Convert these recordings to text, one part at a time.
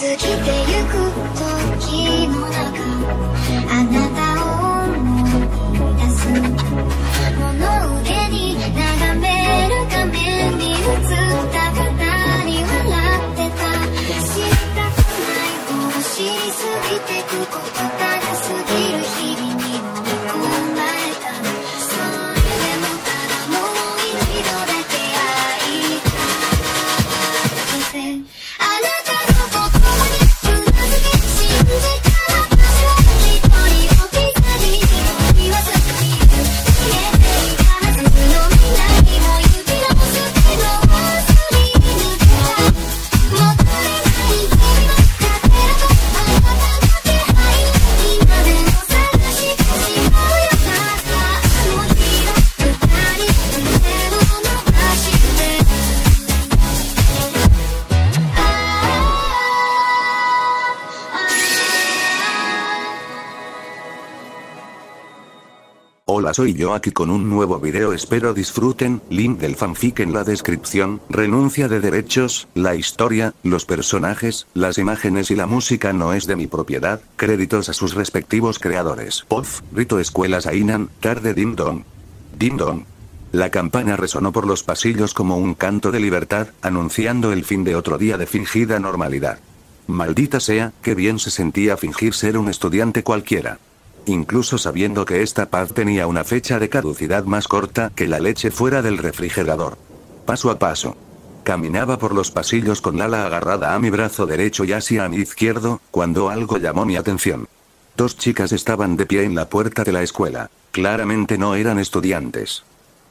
尽きてゆく時の中、あなたを思い出す。物憂げに眺める画面に映った方に笑ってた。知りたくないほど知りすぎてくこと、ただすぎる日々に飲み込まれた。それでもただもう一度だけ会いたくて、あなたの心にうなずき信じた私は一人置き去りに言わずにいる。消えていたはずの未来も指の捨てのすり抜けた。戻れない日々のかけらとあなたの気配、今でも探してしまうよ。たったあの日の二人、腕を伸ばして。Hola, soy yo aquí con un nuevo video, espero disfruten. Link del fanfic en la descripción. Renuncia de derechos, la historia, los personajes, las imágenes y la música no es de mi propiedad. Créditos a sus respectivos creadores. Pof, Rito Escuelas Ainan, tarde Ding Dong. Ding Dong. La campana resonó por los pasillos como un canto de libertad, anunciando el fin de otro día de fingida normalidad. Maldita sea, qué bien se sentía fingir ser un estudiante cualquiera. Incluso sabiendo que esta paz tenía una fecha de caducidad más corta que la leche fuera del refrigerador. Paso a paso. Caminaba por los pasillos con Lala agarrada a mi brazo derecho y Asia a mi izquierdo, cuando algo llamó mi atención. Dos chicas estaban de pie en la puerta de la escuela. Claramente no eran estudiantes.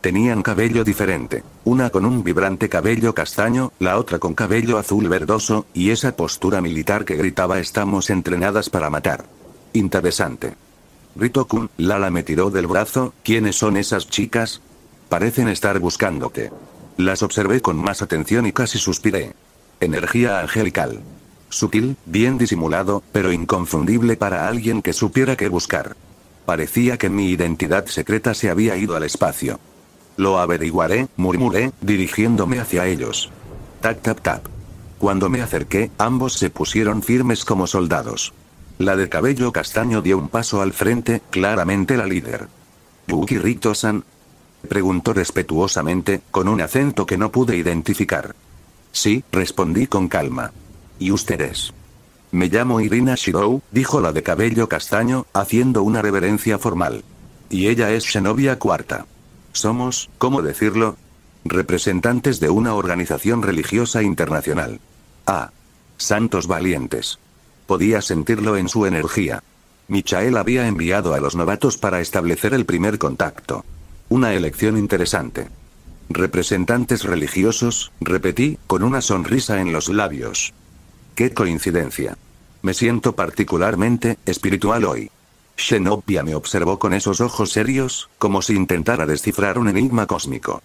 Tenían cabello diferente. Una con un vibrante cabello castaño, la otra con cabello azul verdoso, y esa postura militar que gritaba: estamos entrenadas para matar. Interesante. Rito-kun, Lala me tiró del brazo. ¿Quiénes son esas chicas? Parecen estar buscándote. Las observé con más atención y casi suspiré. Energía angelical. Sutil, bien disimulado, pero inconfundible para alguien que supiera qué buscar. Parecía que mi identidad secreta se había ido al espacio. Lo averiguaré, murmuré, dirigiéndome hacia ellos. Tap tap tap. Cuando me acerqué, ambos se pusieron firmes como soldados. La de cabello castaño dio un paso al frente, claramente la líder. ¿Yuki Rito-san?, preguntó respetuosamente, con un acento que no pude identificar. Sí, respondí con calma. ¿Y ustedes? Me llamo Irina Shirou, dijo la de cabello castaño, haciendo una reverencia formal. Y ella es Xenovia Cuarta. Somos, ¿cómo decirlo?, representantes de una organización religiosa internacional. Ah. Santos valientes. Podía sentirlo en su energía. Michael había enviado a los novatos para establecer el primer contacto. Una elección interesante. Representantes religiosos, repetí, con una sonrisa en los labios. ¡Qué coincidencia! Me siento particularmente espiritual hoy. Xenopia me observó con esos ojos serios, como si intentara descifrar un enigma cósmico.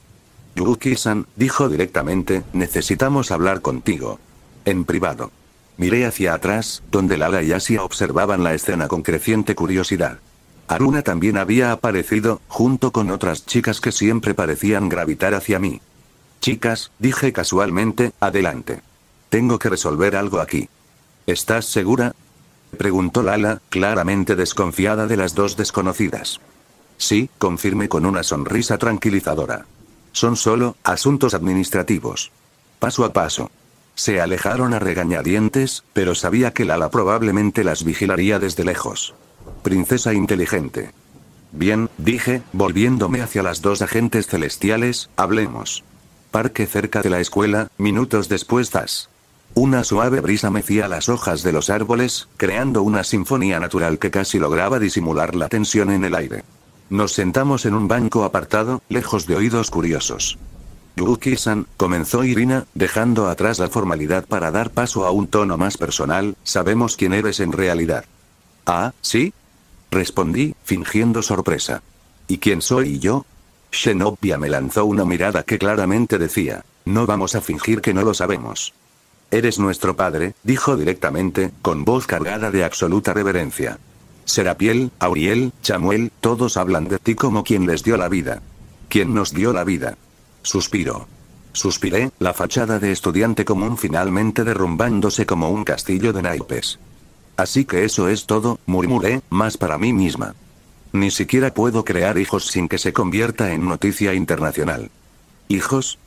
Yuki-san, dijo directamente, necesitamos hablar contigo. En privado. Miré hacia atrás, donde Lala y Asia observaban la escena con creciente curiosidad. Aruna también había aparecido, junto con otras chicas que siempre parecían gravitar hacia mí. Chicas, dije casualmente, adelante. Tengo que resolver algo aquí. ¿Estás segura?, preguntó Lala, claramente desconfiada de las dos desconocidas. Sí, confirmé con una sonrisa tranquilizadora. Son solo asuntos administrativos. Paso a paso. Se alejaron a regañadientes, pero sabía que Lala probablemente las vigilaría desde lejos. Princesa inteligente. Bien, dije, volviéndome hacia las dos agentes celestiales, hablemos. Parque cerca de la escuela, minutos después das. Una suave brisa mecía las hojas de los árboles, creando una sinfonía natural que casi lograba disimular la tensión en el aire. Nos sentamos en un banco apartado, lejos de oídos curiosos. Yuki-san, comenzó Irina, dejando atrás la formalidad para dar paso a un tono más personal, sabemos quién eres en realidad. ¿Ah, sí?, respondí, fingiendo sorpresa. ¿Y quién soy yo? Xenopia me lanzó una mirada que claramente decía, no vamos a fingir que no lo sabemos. Eres nuestro padre, dijo directamente, con voz cargada de absoluta reverencia. Serapiel, Auriel, Chamuel, todos hablan de ti como quien les dio la vida. ¿Quién nos dio la vida? Suspiró. Suspiré, la fachada de estudiante común finalmente derrumbándose como un castillo de naipes. Así que eso es todo, murmuré, más para mí misma. Ni siquiera puedo crear hijos sin que se convierta en noticia internacional. ¿Hijos?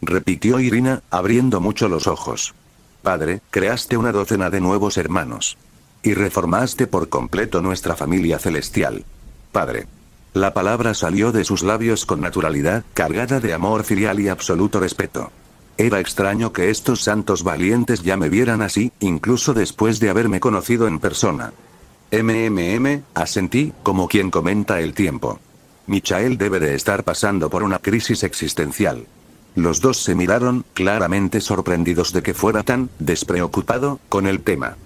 Repitió Irina, abriendo mucho los ojos. Padre, creaste una docena de nuevos hermanos. Y reformaste por completo nuestra familia celestial. Padre. La palabra salió de sus labios con naturalidad, cargada de amor filial y absoluto respeto. Era extraño que estos santos valientes ya me vieran así, incluso después de haberme conocido en persona. Asentí, como quien comenta el tiempo. Michael debe de estar pasando por una crisis existencial. Los dos se miraron, claramente sorprendidos de que fuera tan despreocupado con el tema.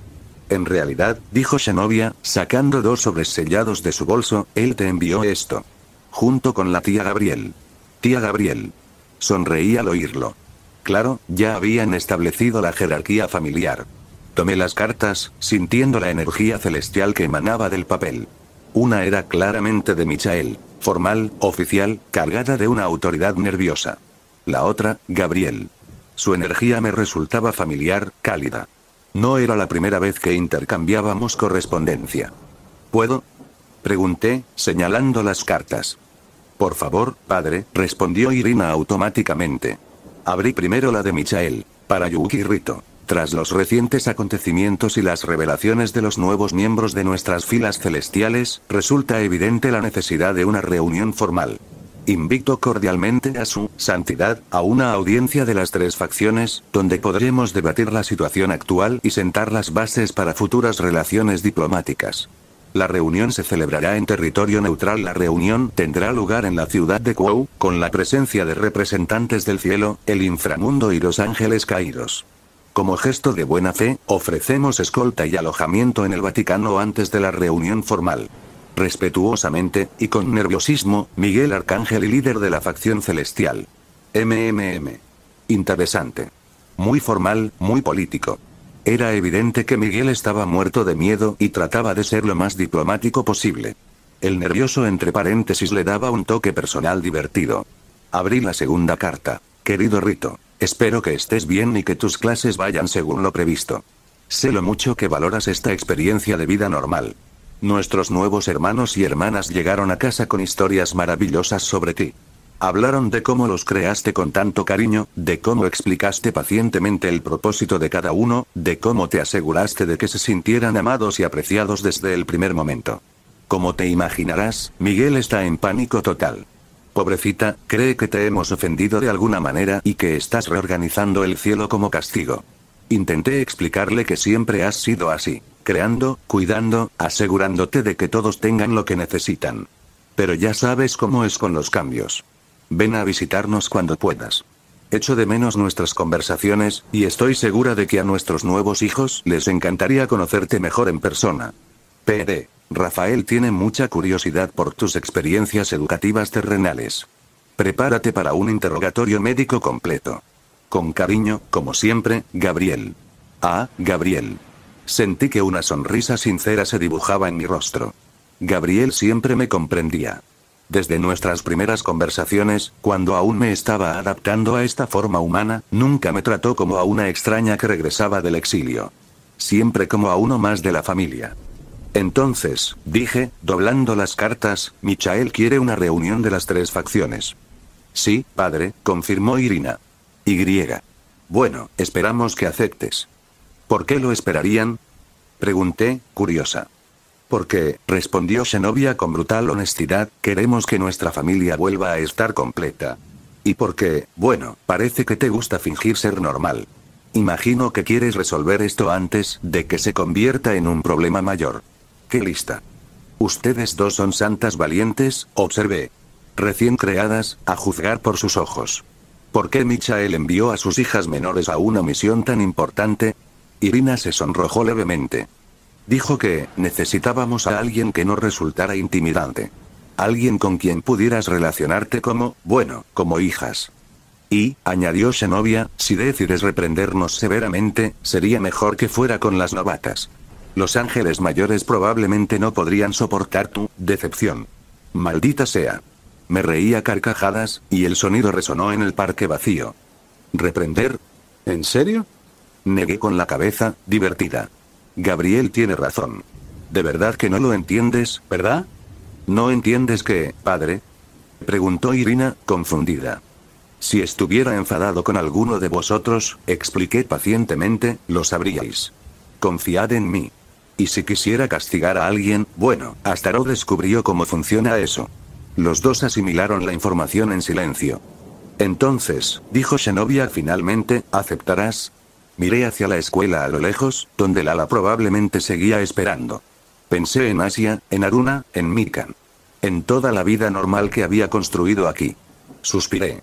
En realidad, dijo Zenobia, sacando 2 sobres sellados de su bolso, él te envió esto. Junto con la tía Gabriel. Tía Gabriel. Sonreí al oírlo. Claro, ya habían establecido la jerarquía familiar. Tomé las cartas, sintiendo la energía celestial que emanaba del papel. Una era claramente de Michael, formal, oficial, cargada de una autoridad nerviosa. La otra, Gabriel. Su energía me resultaba familiar, cálida. No era la primera vez que intercambiábamos correspondencia. ¿Puedo? Pregunté, señalando las cartas. Por favor, padre, respondió Irina automáticamente. Abrí primero la de Michael, para Yuki Rito. Tras los recientes acontecimientos y las revelaciones de los nuevos miembros de nuestras filas celestiales, resulta evidente la necesidad de una reunión formal. Invito cordialmente a su santidad a una audiencia de las 3 facciones, donde podremos debatir la situación actual y sentar las bases para futuras relaciones diplomáticas. La reunión se celebrará en territorio neutral. La reunión tendrá lugar en la ciudad de Quo, con la presencia de representantes del cielo, el inframundo y los ángeles caídos. Como gesto de buena fe, ofrecemos escolta y alojamiento en el Vaticano antes de la reunión formal. Respetuosamente, y con nerviosismo, Miguel Arcángel y líder de la facción celestial. Interesante. Muy formal, muy político. Era evidente que Miguel estaba muerto de miedo y trataba de ser lo más diplomático posible. El nervioso entre paréntesis le daba un toque personal divertido. Abrí la segunda carta. Querido Rito, espero que estés bien y que tus clases vayan según lo previsto. Sé lo mucho que valoras esta experiencia de vida normal. Nuestros nuevos hermanos y hermanas llegaron a casa con historias maravillosas sobre ti. Hablaron de cómo los creaste con tanto cariño, de cómo explicaste pacientemente el propósito de cada uno, de cómo te aseguraste de que se sintieran amados y apreciados desde el primer momento. Como te imaginarás, Miguel está en pánico total. Pobrecita, cree que te hemos ofendido de alguna manera y que estás reorganizando el cielo como castigo. Intenté explicarle que siempre has sido así. Creando, cuidando, asegurándote de que todos tengan lo que necesitan. Pero ya sabes cómo es con los cambios. Ven a visitarnos cuando puedas. Echo de menos nuestras conversaciones, y estoy segura de que a nuestros nuevos hijos les encantaría conocerte mejor en persona. P.D. Rafael tiene mucha curiosidad por tus experiencias educativas terrenales. Prepárate para un interrogatorio médico completo. Con cariño, como siempre, Gabriel. Ah, Gabriel. Sentí que una sonrisa sincera se dibujaba en mi rostro. Gabriel siempre me comprendía. Desde nuestras primeras conversaciones, cuando aún me estaba adaptando a esta forma humana, nunca me trató como a una extraña que regresaba del exilio. Siempre como a uno más de la familia. Entonces, dije, doblando las cartas, Michael quiere una reunión de las 3 facciones. Sí, padre, confirmó Irina. Y. Bueno, esperamos que aceptes. ¿Por qué lo esperarían? Pregunté, curiosa. Porque, respondió Zenobia con brutal honestidad, queremos que nuestra familia vuelva a estar completa. Y porque, bueno, parece que te gusta fingir ser normal. Imagino que quieres resolver esto antes de que se convierta en un problema mayor. ¡Qué lista! Ustedes dos son santas valientes, observé. Recién creadas, a juzgar por sus ojos. ¿Por qué Michael envió a sus hijas menores a una misión tan importante? Irina se sonrojó levemente. Dijo que necesitábamos a alguien que no resultara intimidante. Alguien con quien pudieras relacionarte como, bueno, como hijas. Y, añadió Zenobia, si decides reprendernos severamente, sería mejor que fuera con las novatas. Los ángeles mayores probablemente no podrían soportar tu decepción. Maldita sea. Me reí a carcajadas, y el sonido resonó en el parque vacío. ¿Reprender? ¿En serio? Negué con la cabeza, divertida. Gabriel tiene razón. De verdad que no lo entiendes, ¿verdad? ¿No entiendes qué, padre? Preguntó Irina, confundida. Si estuviera enfadado con alguno de vosotros, expliqué pacientemente, lo sabríais. Confiad en mí. Y si quisiera castigar a alguien, bueno, Astaro descubrió cómo funciona eso. Los dos asimilaron la información en silencio. Entonces, dijo Zenobia finalmente, ¿aceptarás? Miré hacia la escuela a lo lejos, donde Lala probablemente seguía esperando. Pensé en Asia, en Aruna, en Mikan. En toda la vida normal que había construido aquí. Suspiré.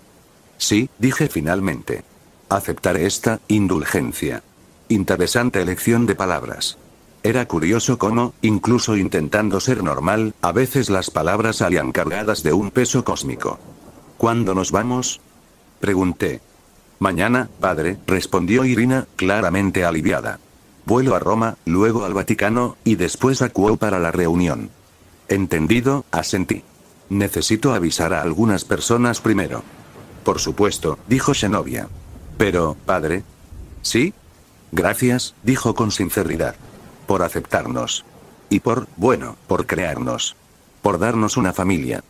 Sí, dije finalmente. Aceptaré esta indulgencia. Interesante elección de palabras. Era curioso cómo, incluso intentando ser normal, a veces las palabras salían cargadas de un peso cósmico. ¿Cuándo nos vamos? Pregunté. Mañana, padre, respondió Irina, claramente aliviada. Vuelo a Roma, luego al Vaticano, y después a Kuo para la reunión. Entendido, asentí. Necesito avisar a algunas personas primero. Por supuesto, dijo Zenobia. Pero, padre. ¿Sí? Gracias, dijo con sinceridad. Por aceptarnos. Y por crearnos. Por darnos una familia.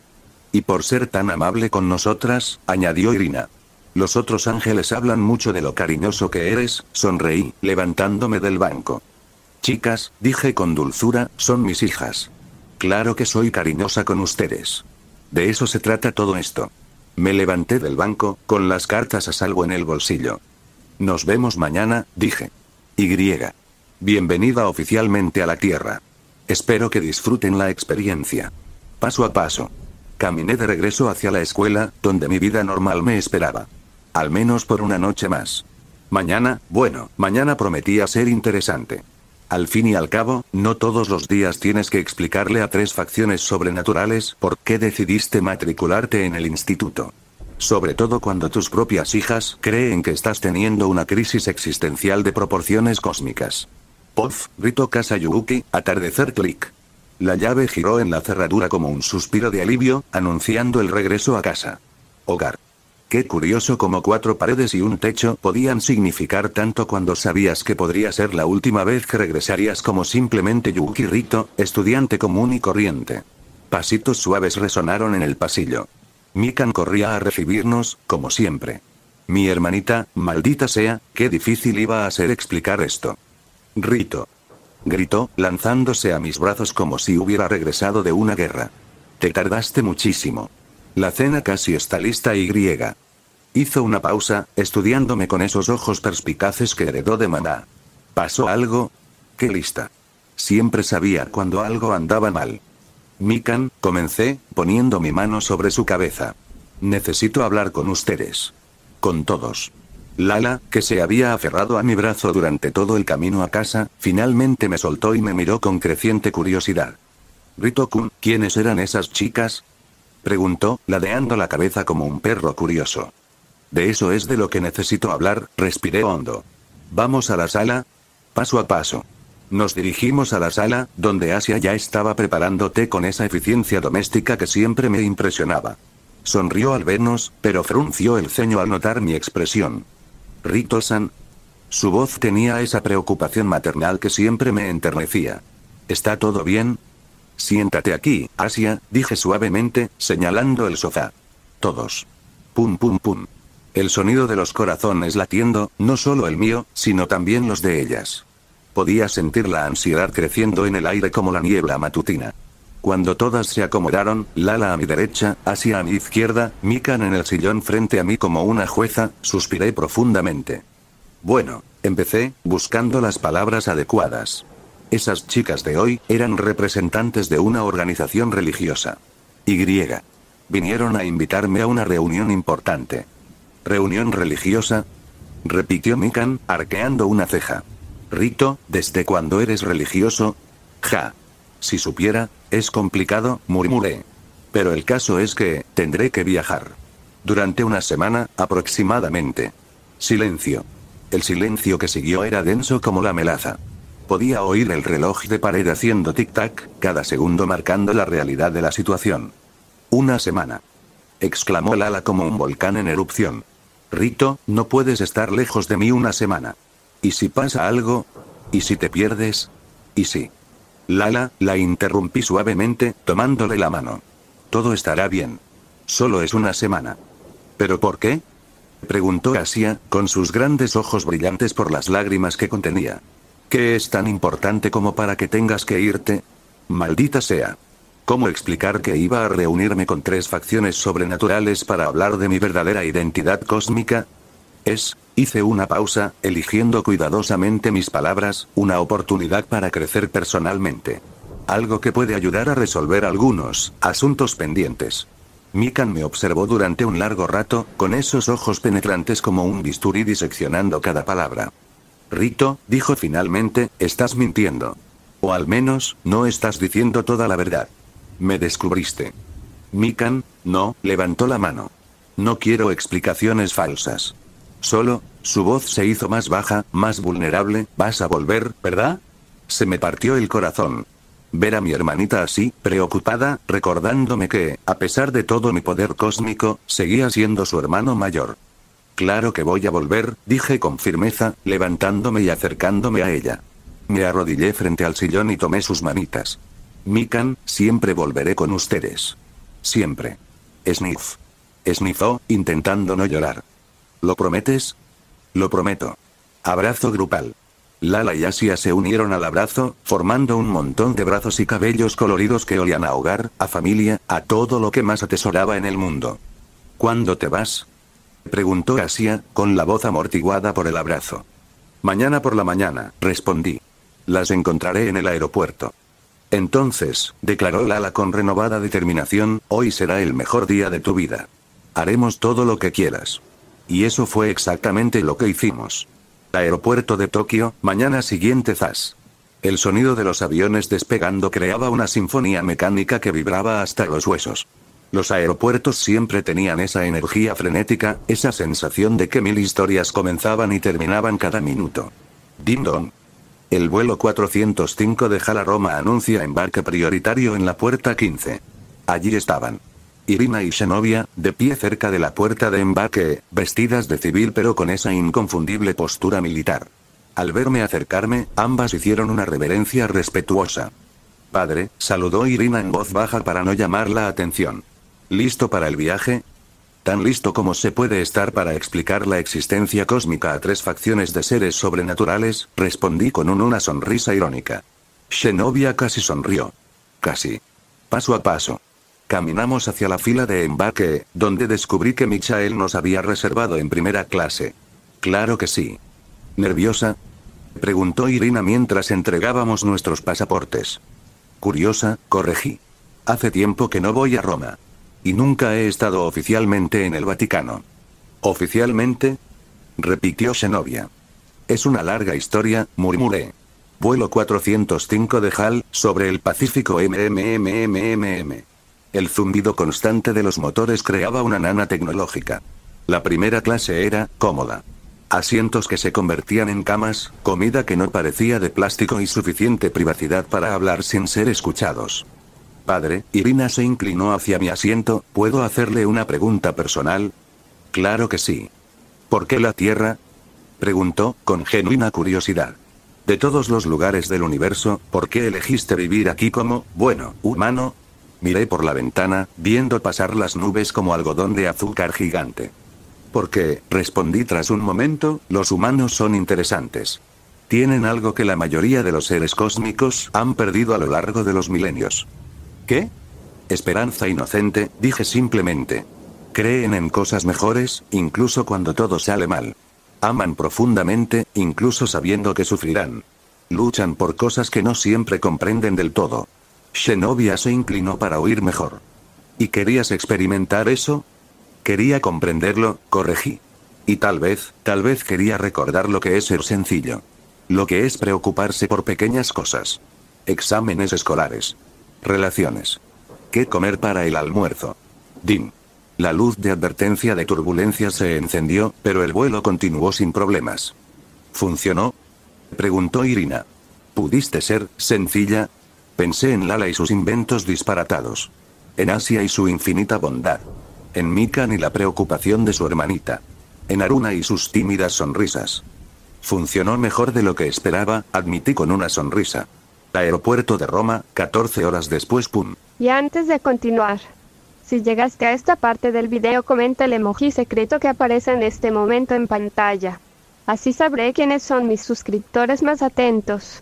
Y por ser tan amable con nosotras, añadió Irina. Los otros ángeles hablan mucho de lo cariñoso que eres, sonreí, levantándome del banco. Chicas, dije con dulzura, son mis hijas. Claro que soy cariñosa con ustedes. De eso se trata todo esto. Me levanté del banco, con las cartas a salvo en el bolsillo. Nos vemos mañana, dije. Y. Bienvenida oficialmente a la Tierra. Espero que disfruten la experiencia. Paso a paso. Caminé de regreso hacia la escuela, donde mi vida normal me esperaba. Al menos por una noche más. Mañana prometía ser interesante. Al fin y al cabo, no todos los días tienes que explicarle a 3 facciones sobrenaturales por qué decidiste matricularte en el instituto. Sobre todo cuando tus propias hijas creen que estás teniendo una crisis existencial de proporciones cósmicas. Pof, gritó Kasayuki, atardecer clic. La llave giró en la cerradura como un suspiro de alivio, anunciando el regreso a casa. Hogar. Qué curioso cómo 4 paredes y un techo podían significar tanto cuando sabías que podría ser la última vez que regresarías como simplemente Yuki Rito, estudiante común y corriente. Pasitos suaves resonaron en el pasillo. Mikan corría a recibirnos, como siempre. Mi hermanita, maldita sea, qué difícil iba a ser explicar esto. Rito. Gritó, lanzándose a mis brazos como si hubiera regresado de una guerra. Te tardaste muchísimo. La cena casi está lista y. Hizo una pausa, estudiándome con esos ojos perspicaces que heredó de mamá. ¿Pasó algo? ¿Qué lista? Siempre sabía cuando algo andaba mal. Mikan, comencé, poniendo mi mano sobre su cabeza. Necesito hablar con ustedes. Con todos. Lala, que se había aferrado a mi brazo durante todo el camino a casa, finalmente me soltó y me miró con creciente curiosidad. Rito-kun, ¿quiénes eran esas chicas? Preguntó, ladeando la cabeza como un perro curioso. De eso es de lo que necesito hablar, respiré hondo. ¿Vamos a la sala? Paso a paso. Nos dirigimos a la sala, donde Asia ya estaba preparando té con esa eficiencia doméstica que siempre me impresionaba. Sonrió al vernos, pero frunció el ceño al notar mi expresión. Rito-san. Su voz tenía esa preocupación maternal que siempre me enternecía. ¿Está todo bien? Siéntate aquí, Asia, dije suavemente, señalando el sofá. Todos. Pum pum pum. El sonido de los corazones latiendo, no solo el mío, sino también los de ellas. Podía sentir la ansiedad creciendo en el aire como la niebla matutina. Cuando todas se acomodaron, Lala a mi derecha, Asia a mi izquierda, Mikan en el sillón frente a mí como una jueza, suspiré profundamente. Bueno, empecé, buscando las palabras adecuadas. Esas chicas de hoy, eran representantes de una organización religiosa. Vinieron a invitarme a una reunión importante. ¿Reunión religiosa? Repitió Mikan, arqueando una ceja. Rito, ¿desde cuándo eres religioso? Ja. Si supiera, es complicado, murmuré. Pero el caso es que, tendré que viajar. Durante una semana, aproximadamente. Silencio. El silencio que siguió era denso como la melaza. Podía oír el reloj de pared haciendo tic-tac, cada segundo marcando la realidad de la situación. Una semana. Exclamó Lala como un volcán en erupción. Rito, no puedes estar lejos de mí una semana. ¿Y si pasa algo? ¿Y si te pierdes? ¿Y si? Lala, la interrumpí suavemente, tomándole la mano. Todo estará bien. Solo es una semana. ¿Pero por qué? Preguntó Asia, con sus grandes ojos brillantes por las lágrimas que contenía. ¿Qué es tan importante como para que tengas que irte? Maldita sea. ¿Cómo explicar que iba a reunirme con 3 facciones sobrenaturales para hablar de mi verdadera identidad cósmica? Hice una pausa, eligiendo cuidadosamente mis palabras, una oportunidad para crecer personalmente. Algo que puede ayudar a resolver algunos asuntos pendientes. Mikan me observó durante un largo rato, con esos ojos penetrantes como un bisturí diseccionando cada palabra. Rito, dijo finalmente, estás mintiendo. O al menos, no estás diciendo toda la verdad. Me descubriste. Mikan, no, levantó la mano. No quiero explicaciones falsas. Solo, su voz se hizo más baja, más vulnerable, vas a volver, ¿verdad? Se me partió el corazón. Ver a mi hermanita así, preocupada, recordándome que, a pesar de todo mi poder cósmico, seguía siendo su hermano mayor. Claro que voy a volver, dije con firmeza, levantándome y acercándome a ella. Me arrodillé frente al sillón y tomé sus manitas. Mikan, siempre volveré con ustedes. Siempre. Sniff. Sniffó, intentando no llorar. ¿Lo prometes? Lo prometo. Abrazo grupal. Lala y Asia se unieron al abrazo, formando un montón de brazos y cabellos coloridos que olían a hogar, a familia, a todo lo que más atesoraba en el mundo. ¿Cuándo te vas? Preguntó Asia, con la voz amortiguada por el abrazo. Mañana por la mañana, respondí. Las encontraré en el aeropuerto. Entonces, declaró Lala con renovada determinación, hoy será el mejor día de tu vida. Haremos todo lo que quieras. Y eso fue exactamente lo que hicimos. Aeropuerto de Tokio, mañana siguiente zas. El sonido de los aviones despegando creaba una sinfonía mecánica que vibraba hasta los huesos. Los aeropuertos siempre tenían esa energía frenética, esa sensación de que 1000 historias comenzaban y terminaban cada minuto. Ding dong. El vuelo 405 de HAL a Roma anuncia embarque prioritario en la puerta 15. Allí estaban Irina y Zenobia, de pie cerca de la puerta de embarque, vestidas de civil pero con esa inconfundible postura militar. Al verme acercarme, ambas hicieron una reverencia respetuosa. Padre, saludó Irina en voz baja para no llamar la atención. ¿Listo para el viaje? Tan listo como se puede estar para explicar la existencia cósmica a 3 facciones de seres sobrenaturales, respondí con una sonrisa irónica. Zenobia casi sonrió. Casi. Paso a paso. Caminamos hacia la fila de embarque, donde descubrí que Michael nos había reservado en primera clase. Claro que sí. ¿Nerviosa? Preguntó Irina mientras entregábamos nuestros pasaportes. Curiosa, corregí. Hace tiempo que no voy a Roma. Y nunca he estado oficialmente en el Vaticano. ¿Oficialmente? Repitió Zenobia. Es una larga historia, murmuré. Vuelo 405 de HAL, sobre el Pacífico MMMMMM. El zumbido constante de los motores creaba una nana tecnológica. La primera clase era cómoda. Asientos que se convertían en camas, comida que no parecía de plástico y suficiente privacidad para hablar sin ser escuchados. Padre, Irina se inclinó hacia mi asiento, ¿puedo hacerle una pregunta personal? Claro que sí. ¿Por qué la Tierra? Preguntó, con genuina curiosidad. De todos los lugares del universo, ¿por qué elegiste vivir aquí como, humano? Miré por la ventana, viendo pasar las nubes como algodón de azúcar gigante. Porque, respondí tras un momento, los humanos son interesantes. Tienen algo que la mayoría de los seres cósmicos han perdido a lo largo de los milenios. ¿Qué? Esperanza inocente, dije simplemente. Creen en cosas mejores, incluso cuando todo sale mal. Aman profundamente, incluso sabiendo que sufrirán. Luchan por cosas que no siempre comprenden del todo. Zenobia se inclinó para oír mejor. ¿Y querías experimentar eso? Quería comprenderlo, corregí. Y tal vez quería recordar lo que es ser sencillo. Lo que es preocuparse por pequeñas cosas. Exámenes escolares. Relaciones. ¿Qué comer para el almuerzo? Din. La luz de advertencia de turbulencia se encendió, pero el vuelo continuó sin problemas. ¿Funcionó? Preguntó Irina. ¿Pudiste ser sencilla? Pensé en Lala y sus inventos disparatados. En Asia y su infinita bondad. En Mikan y la preocupación de su hermanita. en Aruna y sus tímidas sonrisas. Funcionó mejor de lo que esperaba, admití con una sonrisa. Aeropuerto de Roma, 14 horas después. Y antes de continuar, si llegaste a esta parte del video, comenta el emoji secreto que aparece en este momento en pantalla. Así sabré quiénes son mis suscriptores más atentos.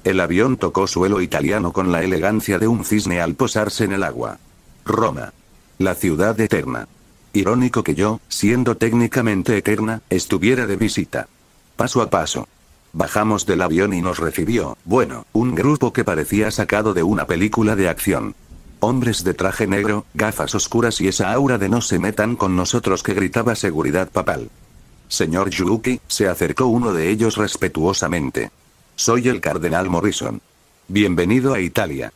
El avión tocó suelo italiano con la elegancia de un cisne al posarse en el agua. Roma. La ciudad eterna. Irónico que yo, siendo técnicamente eterna, estuviera de visita. Paso a paso. Bajamos del avión y nos recibió, bueno, un grupo que parecía sacado de una película de acción. Hombres de traje negro, gafas oscuras y esa aura de no se metan con nosotros que gritaba seguridad papal. Señor Yuki, se acercó uno de ellos respetuosamente. Soy el cardenal Morrison. Bienvenido a Italia.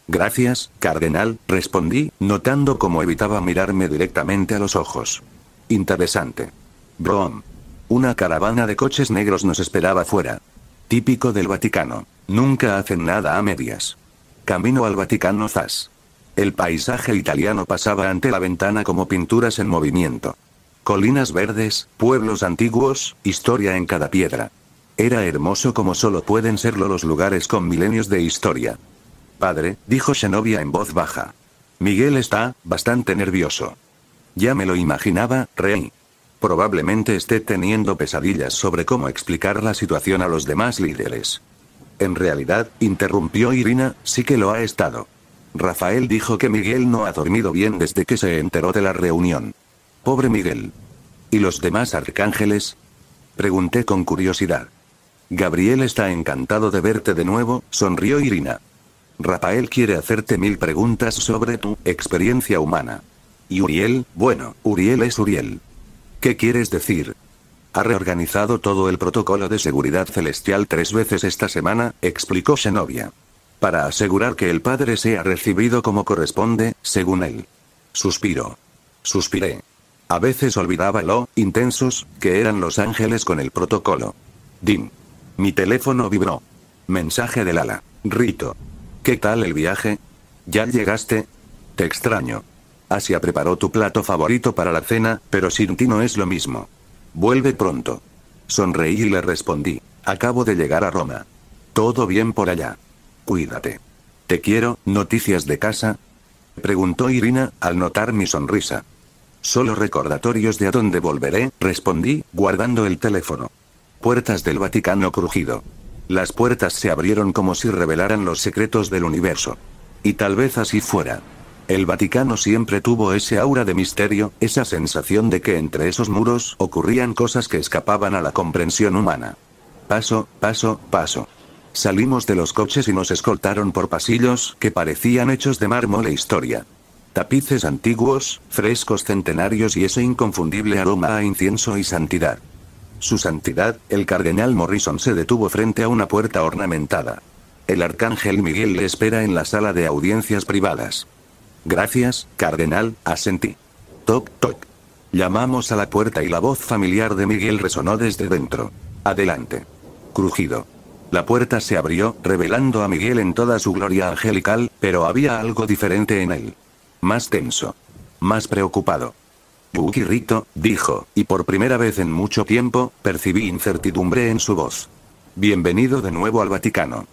Gracias, cardenal, respondí, notando cómo evitaba mirarme directamente a los ojos. Interesante. Brom. Una caravana de coches negros nos esperaba fuera. Típico del Vaticano. Nunca hacen nada a medias. Camino al Vaticano zas. El paisaje italiano pasaba ante la ventana como pinturas en movimiento. Colinas verdes, pueblos antiguos, historia en cada piedra. Era hermoso como solo pueden serlo los lugares con milenios de historia. Padre, dijo Zenobia en voz baja. Miguel está bastante nervioso. Ya me lo imaginaba, Rey. Probablemente esté teniendo pesadillas sobre cómo explicar la situación a los demás líderes. En realidad, interrumpió Irina, sí que lo ha estado. Rafael dijo que Miguel no ha dormido bien desde que se enteró de la reunión. Pobre Miguel. ¿Y los demás arcángeles? Pregunté con curiosidad. Gabriel está encantado de verte de nuevo, sonrió Irina. Rafael quiere hacerte 1000 preguntas sobre tu experiencia humana. Y Uriel, bueno, Uriel es Uriel. ¿Qué quieres decir? Ha reorganizado todo el protocolo de seguridad celestial 3 veces esta semana, explicó Zenobia. Para asegurar que el padre sea recibido como corresponde, según él. Suspiró. Suspiré. A veces olvidaba lo intensos que eran los ángeles con el protocolo. Dim. Mi teléfono vibró. Mensaje del ala. Rito. ¿Qué tal el viaje? ¿Ya llegaste? Te extraño. Asia preparó tu plato favorito para la cena, pero sin ti no es lo mismo. Vuelve pronto. Sonreí y le respondí. Acabo de llegar a Roma. Todo bien por allá. Cuídate. Te quiero. ¿Noticias de casa? Preguntó Irina, al notar mi sonrisa. Solo recordatorios de a dónde volveré, respondí, guardando el teléfono. Puertas del Vaticano crujido. Las puertas se abrieron como si revelaran los secretos del universo. Y tal vez así fuera. El Vaticano siempre tuvo ese aura de misterio, esa sensación de que entre esos muros ocurrían cosas que escapaban a la comprensión humana. Paso, paso, paso. Salimos de los coches y nos escoltaron por pasillos que parecían hechos de mármol e historia. Tapices antiguos, frescos centenarios y ese inconfundible aroma a incienso y santidad. Su santidad, el cardenal Morrison se detuvo frente a una puerta ornamentada. El arcángel Miguel le espera en la sala de audiencias privadas. Gracias, cardenal, asentí. Toc, toc. Llamamos a la puerta y la voz familiar de Miguel resonó desde dentro. Adelante. Crujido. La puerta se abrió, revelando a Miguel en toda su gloria angelical, pero había algo diferente en él. Más tenso. Más preocupado. Yuki Rito, dijo, y por primera vez en mucho tiempo, percibí incertidumbre en su voz. Bienvenido de nuevo al Vaticano.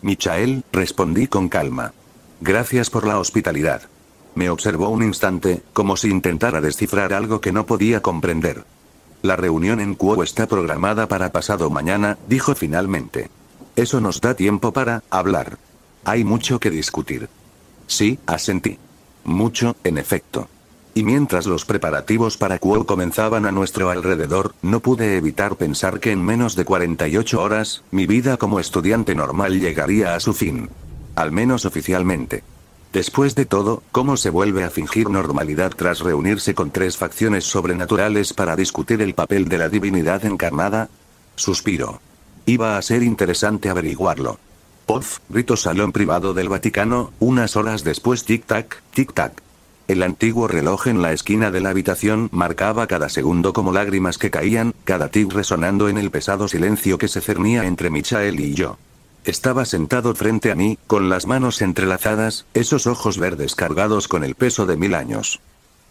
Michael, respondí con calma. Gracias por la hospitalidad. Me observó un instante, como si intentara descifrar algo que no podía comprender. La reunión en Cuo está programada para pasado mañana, dijo finalmente. Eso nos da tiempo para hablar. Hay mucho que discutir. Sí, asentí. Mucho, en efecto. Y mientras los preparativos para Cuo comenzaban a nuestro alrededor, no pude evitar pensar que en menos de 48 horas, mi vida como estudiante normal llegaría a su fin. Al menos oficialmente. Después de todo, ¿cómo se vuelve a fingir normalidad tras reunirse con 3 facciones sobrenaturales para discutir el papel de la divinidad encarnada? Suspiro. Iba a ser interesante averiguarlo. Pof, grito salón privado del Vaticano, unas horas después tic-tac, tic-tac. El antiguo reloj en la esquina de la habitación marcaba cada segundo como lágrimas que caían, cada tic resonando en el pesado silencio que se cernía entre Michael y yo. Estaba sentado frente a mí, con las manos entrelazadas, esos ojos verdes cargados con el peso de 1000 años.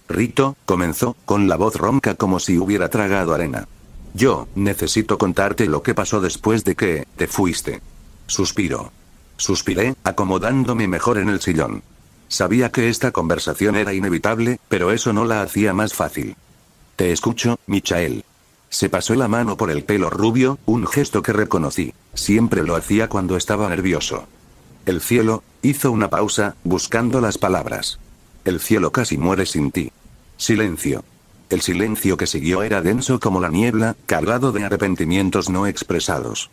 Rito, comenzó, con la voz ronca como si hubiera tragado arena. Yo, necesito contarte lo que pasó después de que, te fuiste. Suspiró. Suspiré, acomodándome mejor en el sillón. Sabía que esta conversación era inevitable, pero eso no la hacía más fácil. Te escucho, Michael. Se pasó la mano por el pelo rubio, un gesto que reconocí. Siempre lo hacía cuando estaba nervioso. El cielo, hizo una pausa, buscando las palabras. El cielo casi muere sin ti. Silencio. El silencio que siguió era denso como la niebla, cargado de arrepentimientos no expresados.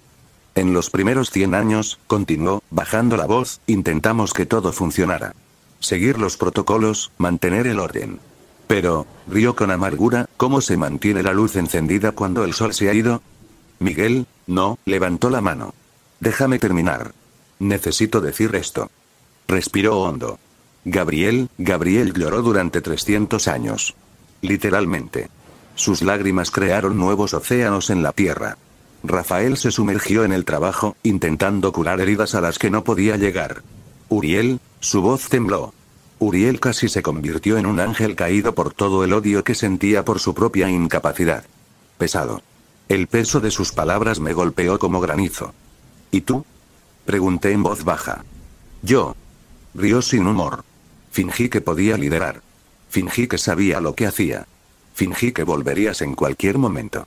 En los primeros 100 años, continuó, bajando la voz, intentamos que todo funcionara. Seguir los protocolos, mantener el orden. Pero, rió con amargura, ¿cómo se mantiene la luz encendida cuando el sol se ha ido? Miguel, no, levantó la mano. Déjame terminar. Necesito decir esto. Respiró hondo. Gabriel lloró durante 300 años. Literalmente. Sus lágrimas crearon nuevos océanos en la tierra. Rafael se sumergió en el trabajo, intentando curar heridas a las que no podía llegar. Uriel, su voz tembló. Uriel casi se convirtió en un ángel caído por todo el odio que sentía por su propia incapacidad. Pesado. El peso de sus palabras me golpeó como granizo. ¿Y tú? Pregunté en voz baja. Yo. Rió sin humor. Fingí que podía liderar. Fingí que sabía lo que hacía. Fingí que volverías en cualquier momento.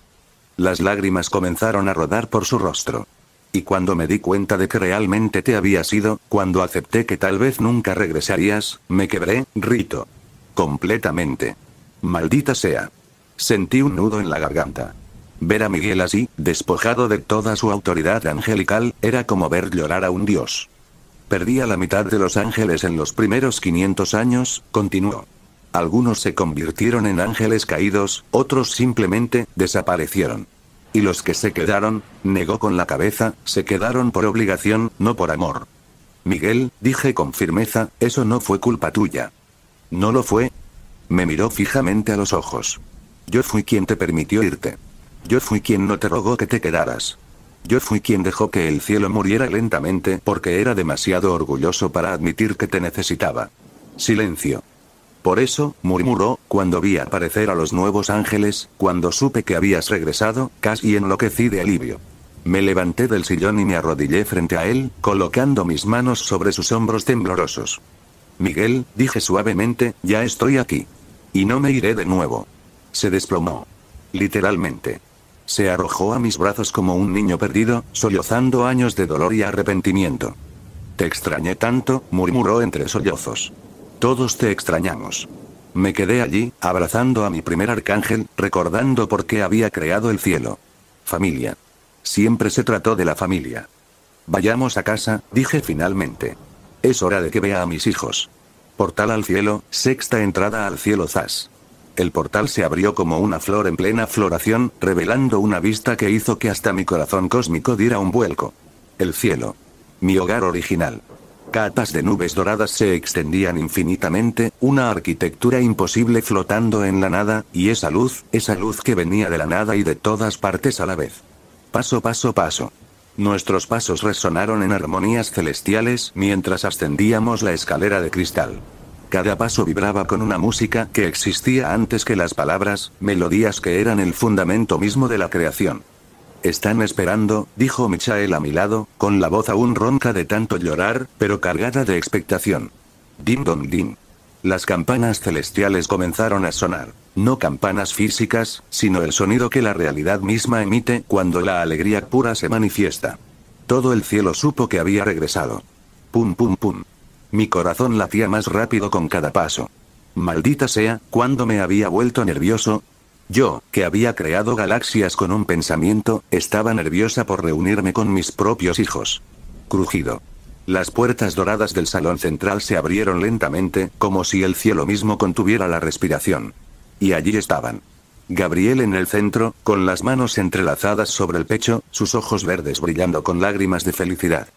Las lágrimas comenzaron a rodar por su rostro. Y cuando me di cuenta de que realmente te habías ido, cuando acepté que tal vez nunca regresarías, me quebré, Rito. Completamente. Maldita sea. Sentí un nudo en la garganta. Ver a Miguel así, despojado de toda su autoridad angelical, era como ver llorar a un dios. Perdí a la mitad de los ángeles en los primeros 500 años, continuó. Algunos se convirtieron en ángeles caídos, otros simplemente desaparecieron. Y los que se quedaron, negó con la cabeza, se quedaron por obligación, no por amor. Miguel, dije con firmeza, eso no fue culpa tuya. ¿No lo fue? Me miró fijamente a los ojos. Yo fui quien te permitió irte. Yo fui quien no te rogó que te quedaras. Yo fui quien dejó que el cielo muriera lentamente porque era demasiado orgulloso para admitir que te necesitaba. Silencio. Por eso, murmuró, cuando vi aparecer a los nuevos ángeles, cuando supe que habías regresado, casi enloquecí de alivio. Me levanté del sillón y me arrodillé frente a él, colocando mis manos sobre sus hombros temblorosos. Miguel, dije suavemente, ya estoy aquí. Y no me iré de nuevo. Se desplomó. Literalmente. Se arrojó a mis brazos como un niño perdido, sollozando años de dolor y arrepentimiento. Te extrañé tanto, murmuró entre sollozos. Todos te extrañamos. Me quedé allí, abrazando a mi primer arcángel, recordando por qué había creado el cielo. Familia. Siempre se trató de la familia. Vayamos a casa, dije finalmente. Es hora de que vea a mis hijos. Portal al cielo, sexta entrada al cielo Zas. El portal se abrió como una flor en plena floración, revelando una vista que hizo que hasta mi corazón cósmico diera un vuelco. El cielo. Mi hogar original. Capas de nubes doradas se extendían infinitamente, una arquitectura imposible flotando en la nada, y esa luz que venía de la nada y de todas partes a la vez. Paso, paso, paso. Nuestros pasos resonaron en armonías celestiales mientras ascendíamos la escalera de cristal. Cada paso vibraba con una música que existía antes que las palabras, melodías que eran el fundamento mismo de la creación. Están esperando, dijo Michael a mi lado, con la voz aún ronca de tanto llorar, pero cargada de expectación. Din don din. Las campanas celestiales comenzaron a sonar. No campanas físicas, sino el sonido que la realidad misma emite cuando la alegría pura se manifiesta. Todo el cielo supo que había regresado. Pum pum pum. Mi corazón latía más rápido con cada paso. Maldita sea, cuando me había vuelto nervioso. Yo, que había creado galaxias con un pensamiento, estaba nerviosa por reunirme con mis propios hijos. Crujido. Las puertas doradas del salón central se abrieron lentamente, como si el cielo mismo contuviera la respiración. Y allí estaban. Gabriel en el centro, con las manos entrelazadas sobre el pecho, sus ojos verdes brillando con lágrimas de felicidad.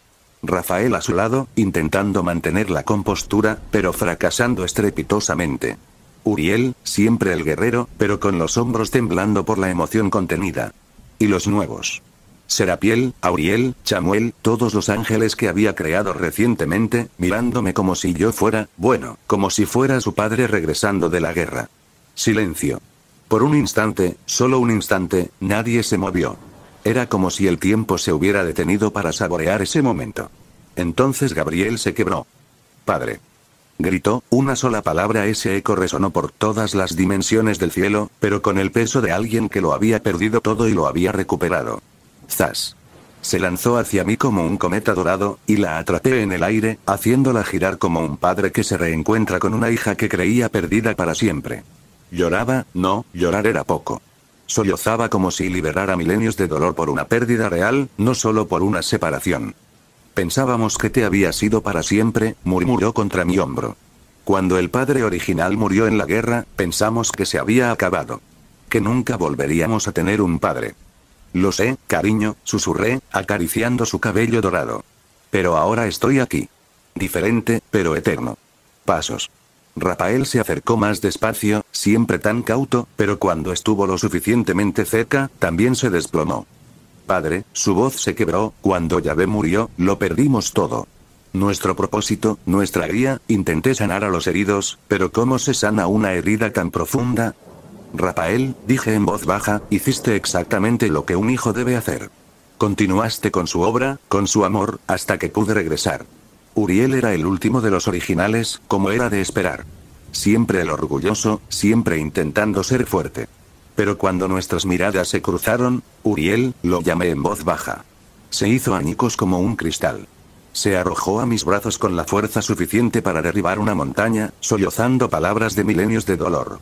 Rafael a su lado, intentando mantener la compostura, pero fracasando estrepitosamente. Uriel, siempre el guerrero, pero con los hombros temblando por la emoción contenida. Y los nuevos. Serapiel, Auriel, Chamuel, todos los ángeles que había creado recientemente, mirándome como si yo fuera, bueno, como si fuera su padre regresando de la guerra. Silencio. Por un instante, solo un instante, nadie se movió. Era como si el tiempo se hubiera detenido para saborear ese momento. Entonces Gabriel se quebró. Padre. Gritó, una sola palabra. Ese eco resonó por todas las dimensiones del cielo, pero con el peso de alguien que lo había perdido todo y lo había recuperado. ¡Zas! Se lanzó hacia mí como un cometa dorado, y la atrapé en el aire, haciéndola girar como un padre que se reencuentra con una hija que creía perdida para siempre. Lloraba, no, llorar era poco. Sollozaba como si liberara milenios de dolor por una pérdida real, no solo por una separación. Pensábamos que te habías ido para siempre, murmuró contra mi hombro. Cuando el padre original murió en la guerra, pensamos que se había acabado. Que nunca volveríamos a tener un padre. Lo sé, cariño, susurré, acariciando su cabello dorado. Pero ahora estoy aquí. Diferente, pero eterno. Pasos. Rafael se acercó más despacio, siempre tan cauto, pero cuando estuvo lo suficientemente cerca, también se desplomó. Padre, su voz se quebró, cuando Yahvé murió, lo perdimos todo. Nuestro propósito, nuestra guía, intenté sanar a los heridos, pero ¿cómo se sana una herida tan profunda? Rafael, dije en voz baja, hiciste exactamente lo que un hijo debe hacer. Continuaste con su obra, con su amor, hasta que pude regresar. Uriel era el último de los originales, como era de esperar. Siempre el orgulloso, siempre intentando ser fuerte. Pero cuando nuestras miradas se cruzaron, Uriel, lo llamé en voz baja. Se hizo añicos como un cristal. Se arrojó a mis brazos con la fuerza suficiente para derribar una montaña, sollozando palabras de milenios de dolor.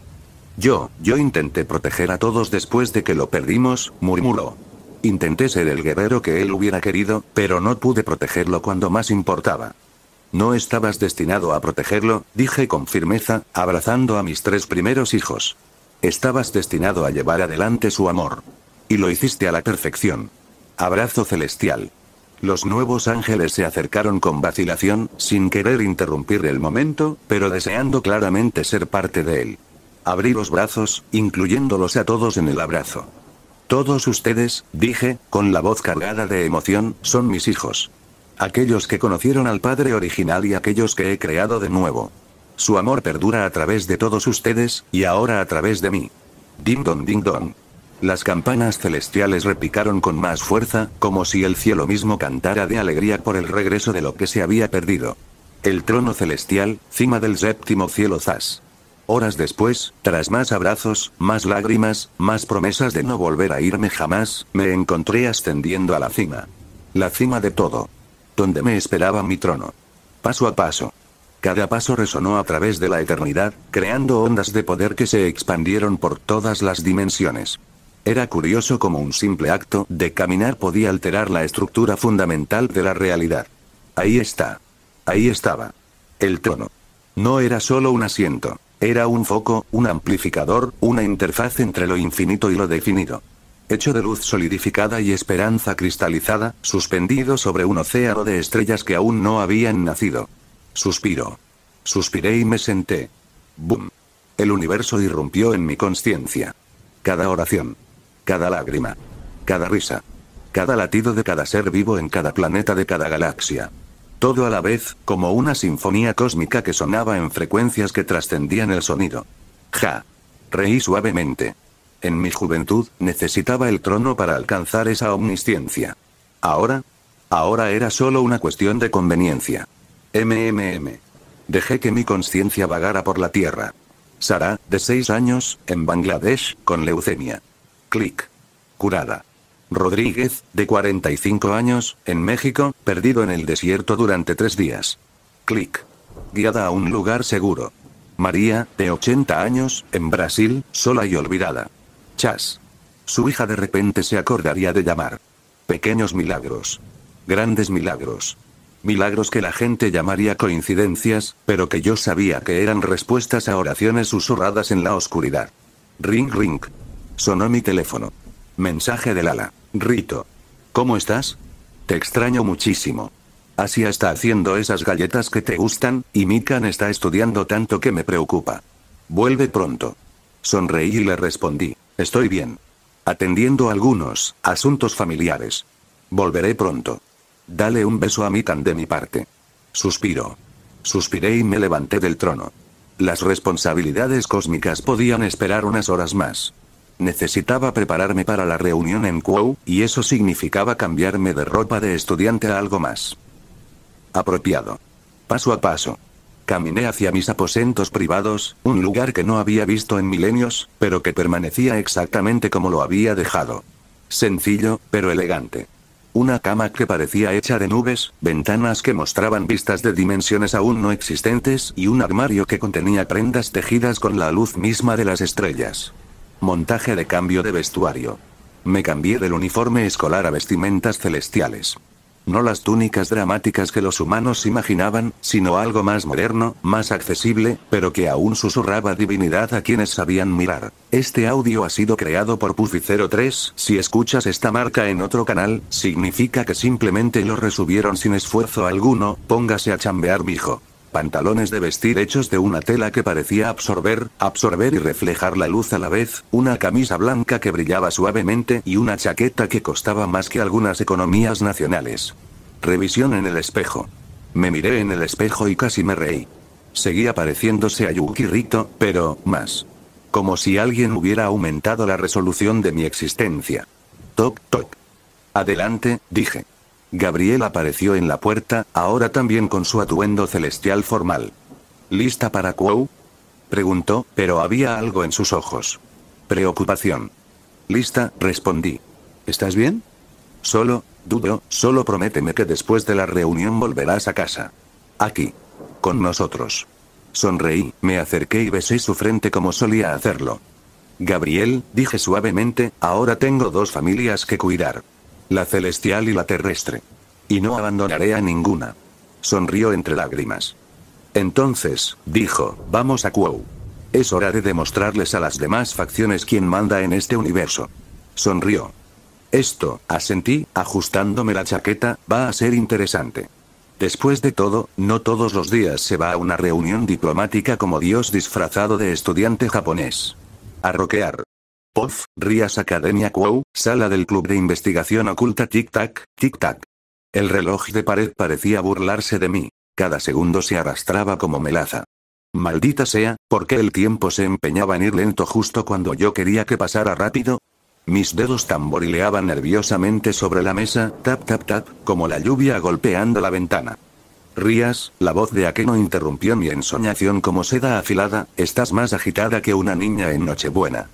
Yo intenté proteger a todos después de que lo perdimos, murmuró. Intenté ser el guerrero que él hubiera querido, pero no pude protegerlo cuando más importaba. No estabas destinado a protegerlo, dije con firmeza, abrazando a mis 3 primeros hijos. Estabas destinado a llevar adelante su amor. Y lo hiciste a la perfección. Abrazo celestial. Los nuevos ángeles se acercaron con vacilación, sin querer interrumpir el momento, pero deseando claramente ser parte de él. Abrí los brazos, incluyéndolos a todos en el abrazo. Todos ustedes, dije, con la voz cargada de emoción, son mis hijos. Aquellos que conocieron al Padre original y aquellos que he creado de nuevo. Su amor perdura a través de todos ustedes, y ahora a través de mí. Ding dong ding dong. Las campanas celestiales repicaron con más fuerza, como si el cielo mismo cantara de alegría por el regreso de lo que se había perdido. El trono celestial, cima del 7º cielo Zas. Horas después, tras más abrazos, más lágrimas, más promesas de no volver a irme jamás, me encontré ascendiendo a la cima. La cima de todo. Donde me esperaba mi trono. Paso a paso. Cada paso resonó a través de la eternidad, creando ondas de poder que se expandieron por todas las dimensiones. Era curioso cómo un simple acto de caminar podía alterar la estructura fundamental de la realidad. Ahí está. Ahí estaba. El trono. No era solo un asiento. Era un foco, un amplificador, una interfaz entre lo infinito y lo definido. Hecho de luz solidificada y esperanza cristalizada, suspendido sobre un océano de estrellas que aún no habían nacido. Suspiro. Suspiré y me senté. ¡Bum! El universo irrumpió en mi consciencia. Cada oración. Cada lágrima. Cada risa. Cada latido de cada ser vivo en cada planeta de cada galaxia. Todo a la vez, como una sinfonía cósmica que sonaba en frecuencias que trascendían el sonido. Ja. Reí suavemente. En mi juventud, necesitaba el trono para alcanzar esa omnisciencia. Ahora era solo una cuestión de conveniencia. Dejé que mi conciencia vagara por la tierra. Sara, de 6 años, en Bangladesh, con leucemia. Clic. Curada. Rodríguez, de 45 años, en México, perdido en el desierto durante 3 días. Clic. Guiada a un lugar seguro. María, de 80 años, en Brasil, sola y olvidada. Chas. Su hija de repente se acordaría de llamar. Pequeños milagros. Grandes milagros. Milagros que la gente llamaría coincidencias, pero que yo sabía que eran respuestas a oraciones susurradas en la oscuridad. Ring ring. Sonó mi teléfono. Mensaje de Lala. Rito. ¿Cómo estás? Te extraño muchísimo. Asia está haciendo esas galletas que te gustan, y Mikan está estudiando tanto que me preocupa. Vuelve pronto. Sonreí y le respondí. Estoy bien. Atendiendo algunos asuntos familiares. Volveré pronto. Dale un beso a Mikan de mi parte. Suspiro. Suspiré y me levanté del trono. Las responsabilidades cósmicas podían esperar unas horas más. Necesitaba prepararme para la reunión en Quo, y eso significaba cambiarme de ropa de estudiante a algo más apropiado. Paso a paso. Caminé hacia mis aposentos privados, un lugar que no había visto en milenios, pero que permanecía exactamente como lo había dejado. Sencillo, pero elegante. Una cama que parecía hecha de nubes, ventanas que mostraban vistas de dimensiones aún no existentes y un armario que contenía prendas tejidas con la luz misma de las estrellas. Montaje de cambio de vestuario. Me cambié del uniforme escolar a vestimentas celestiales. No las túnicas dramáticas que los humanos imaginaban, sino algo más moderno, más accesible, pero que aún susurraba divinidad a quienes sabían mirar. Este audio ha sido creado por Puffy03. Si escuchas esta marca en otro canal, significa que simplemente lo resubieron sin esfuerzo alguno. Póngase a chambear, mijo. Pantalones de vestir hechos de una tela que parecía absorber y reflejar la luz a la vez, una camisa blanca que brillaba suavemente y una chaqueta que costaba más que algunas economías nacionales. Revisión en el espejo. Me miré en el espejo y casi me reí. Seguía pareciéndose a Yukihito, pero más. Como si alguien hubiera aumentado la resolución de mi existencia. Toc, toc. Adelante, dije. Gabriel apareció en la puerta, ahora también con su atuendo celestial formal. ¿Lista para Quo? Preguntó, pero había algo en sus ojos. Preocupación. Lista, respondí. ¿Estás bien? Solo prométeme que después de la reunión volverás a casa. Aquí. Con nosotros. Sonreí, me acerqué y besé su frente como solía hacerlo. Gabriel, dije suavemente, ahora tengo dos familias que cuidar. La celestial y la terrestre. Y no abandonaré a ninguna. Sonrió entre lágrimas. Entonces, dijo, vamos a Quo. Es hora de demostrarles a las demás facciones quién manda en este universo. Sonrió. Esto, asentí, ajustándome la chaqueta, va a ser interesante. Después de todo, no todos los días se va a una reunión diplomática como Dios disfrazado de estudiante japonés. A rockear. Puff, Rías Academia Quo, sala del club de investigación oculta tic-tac, tic-tac. El reloj de pared parecía burlarse de mí. Cada segundo se arrastraba como melaza. Maldita sea, ¿por qué el tiempo se empeñaba en ir lento justo cuando yo quería que pasara rápido? Mis dedos tamborileaban nerviosamente sobre la mesa, tap tap tap, como la lluvia golpeando la ventana. Rías, la voz de Akeno interrumpió mi ensoñación como seda afilada, estás más agitada que una niña en Nochebuena.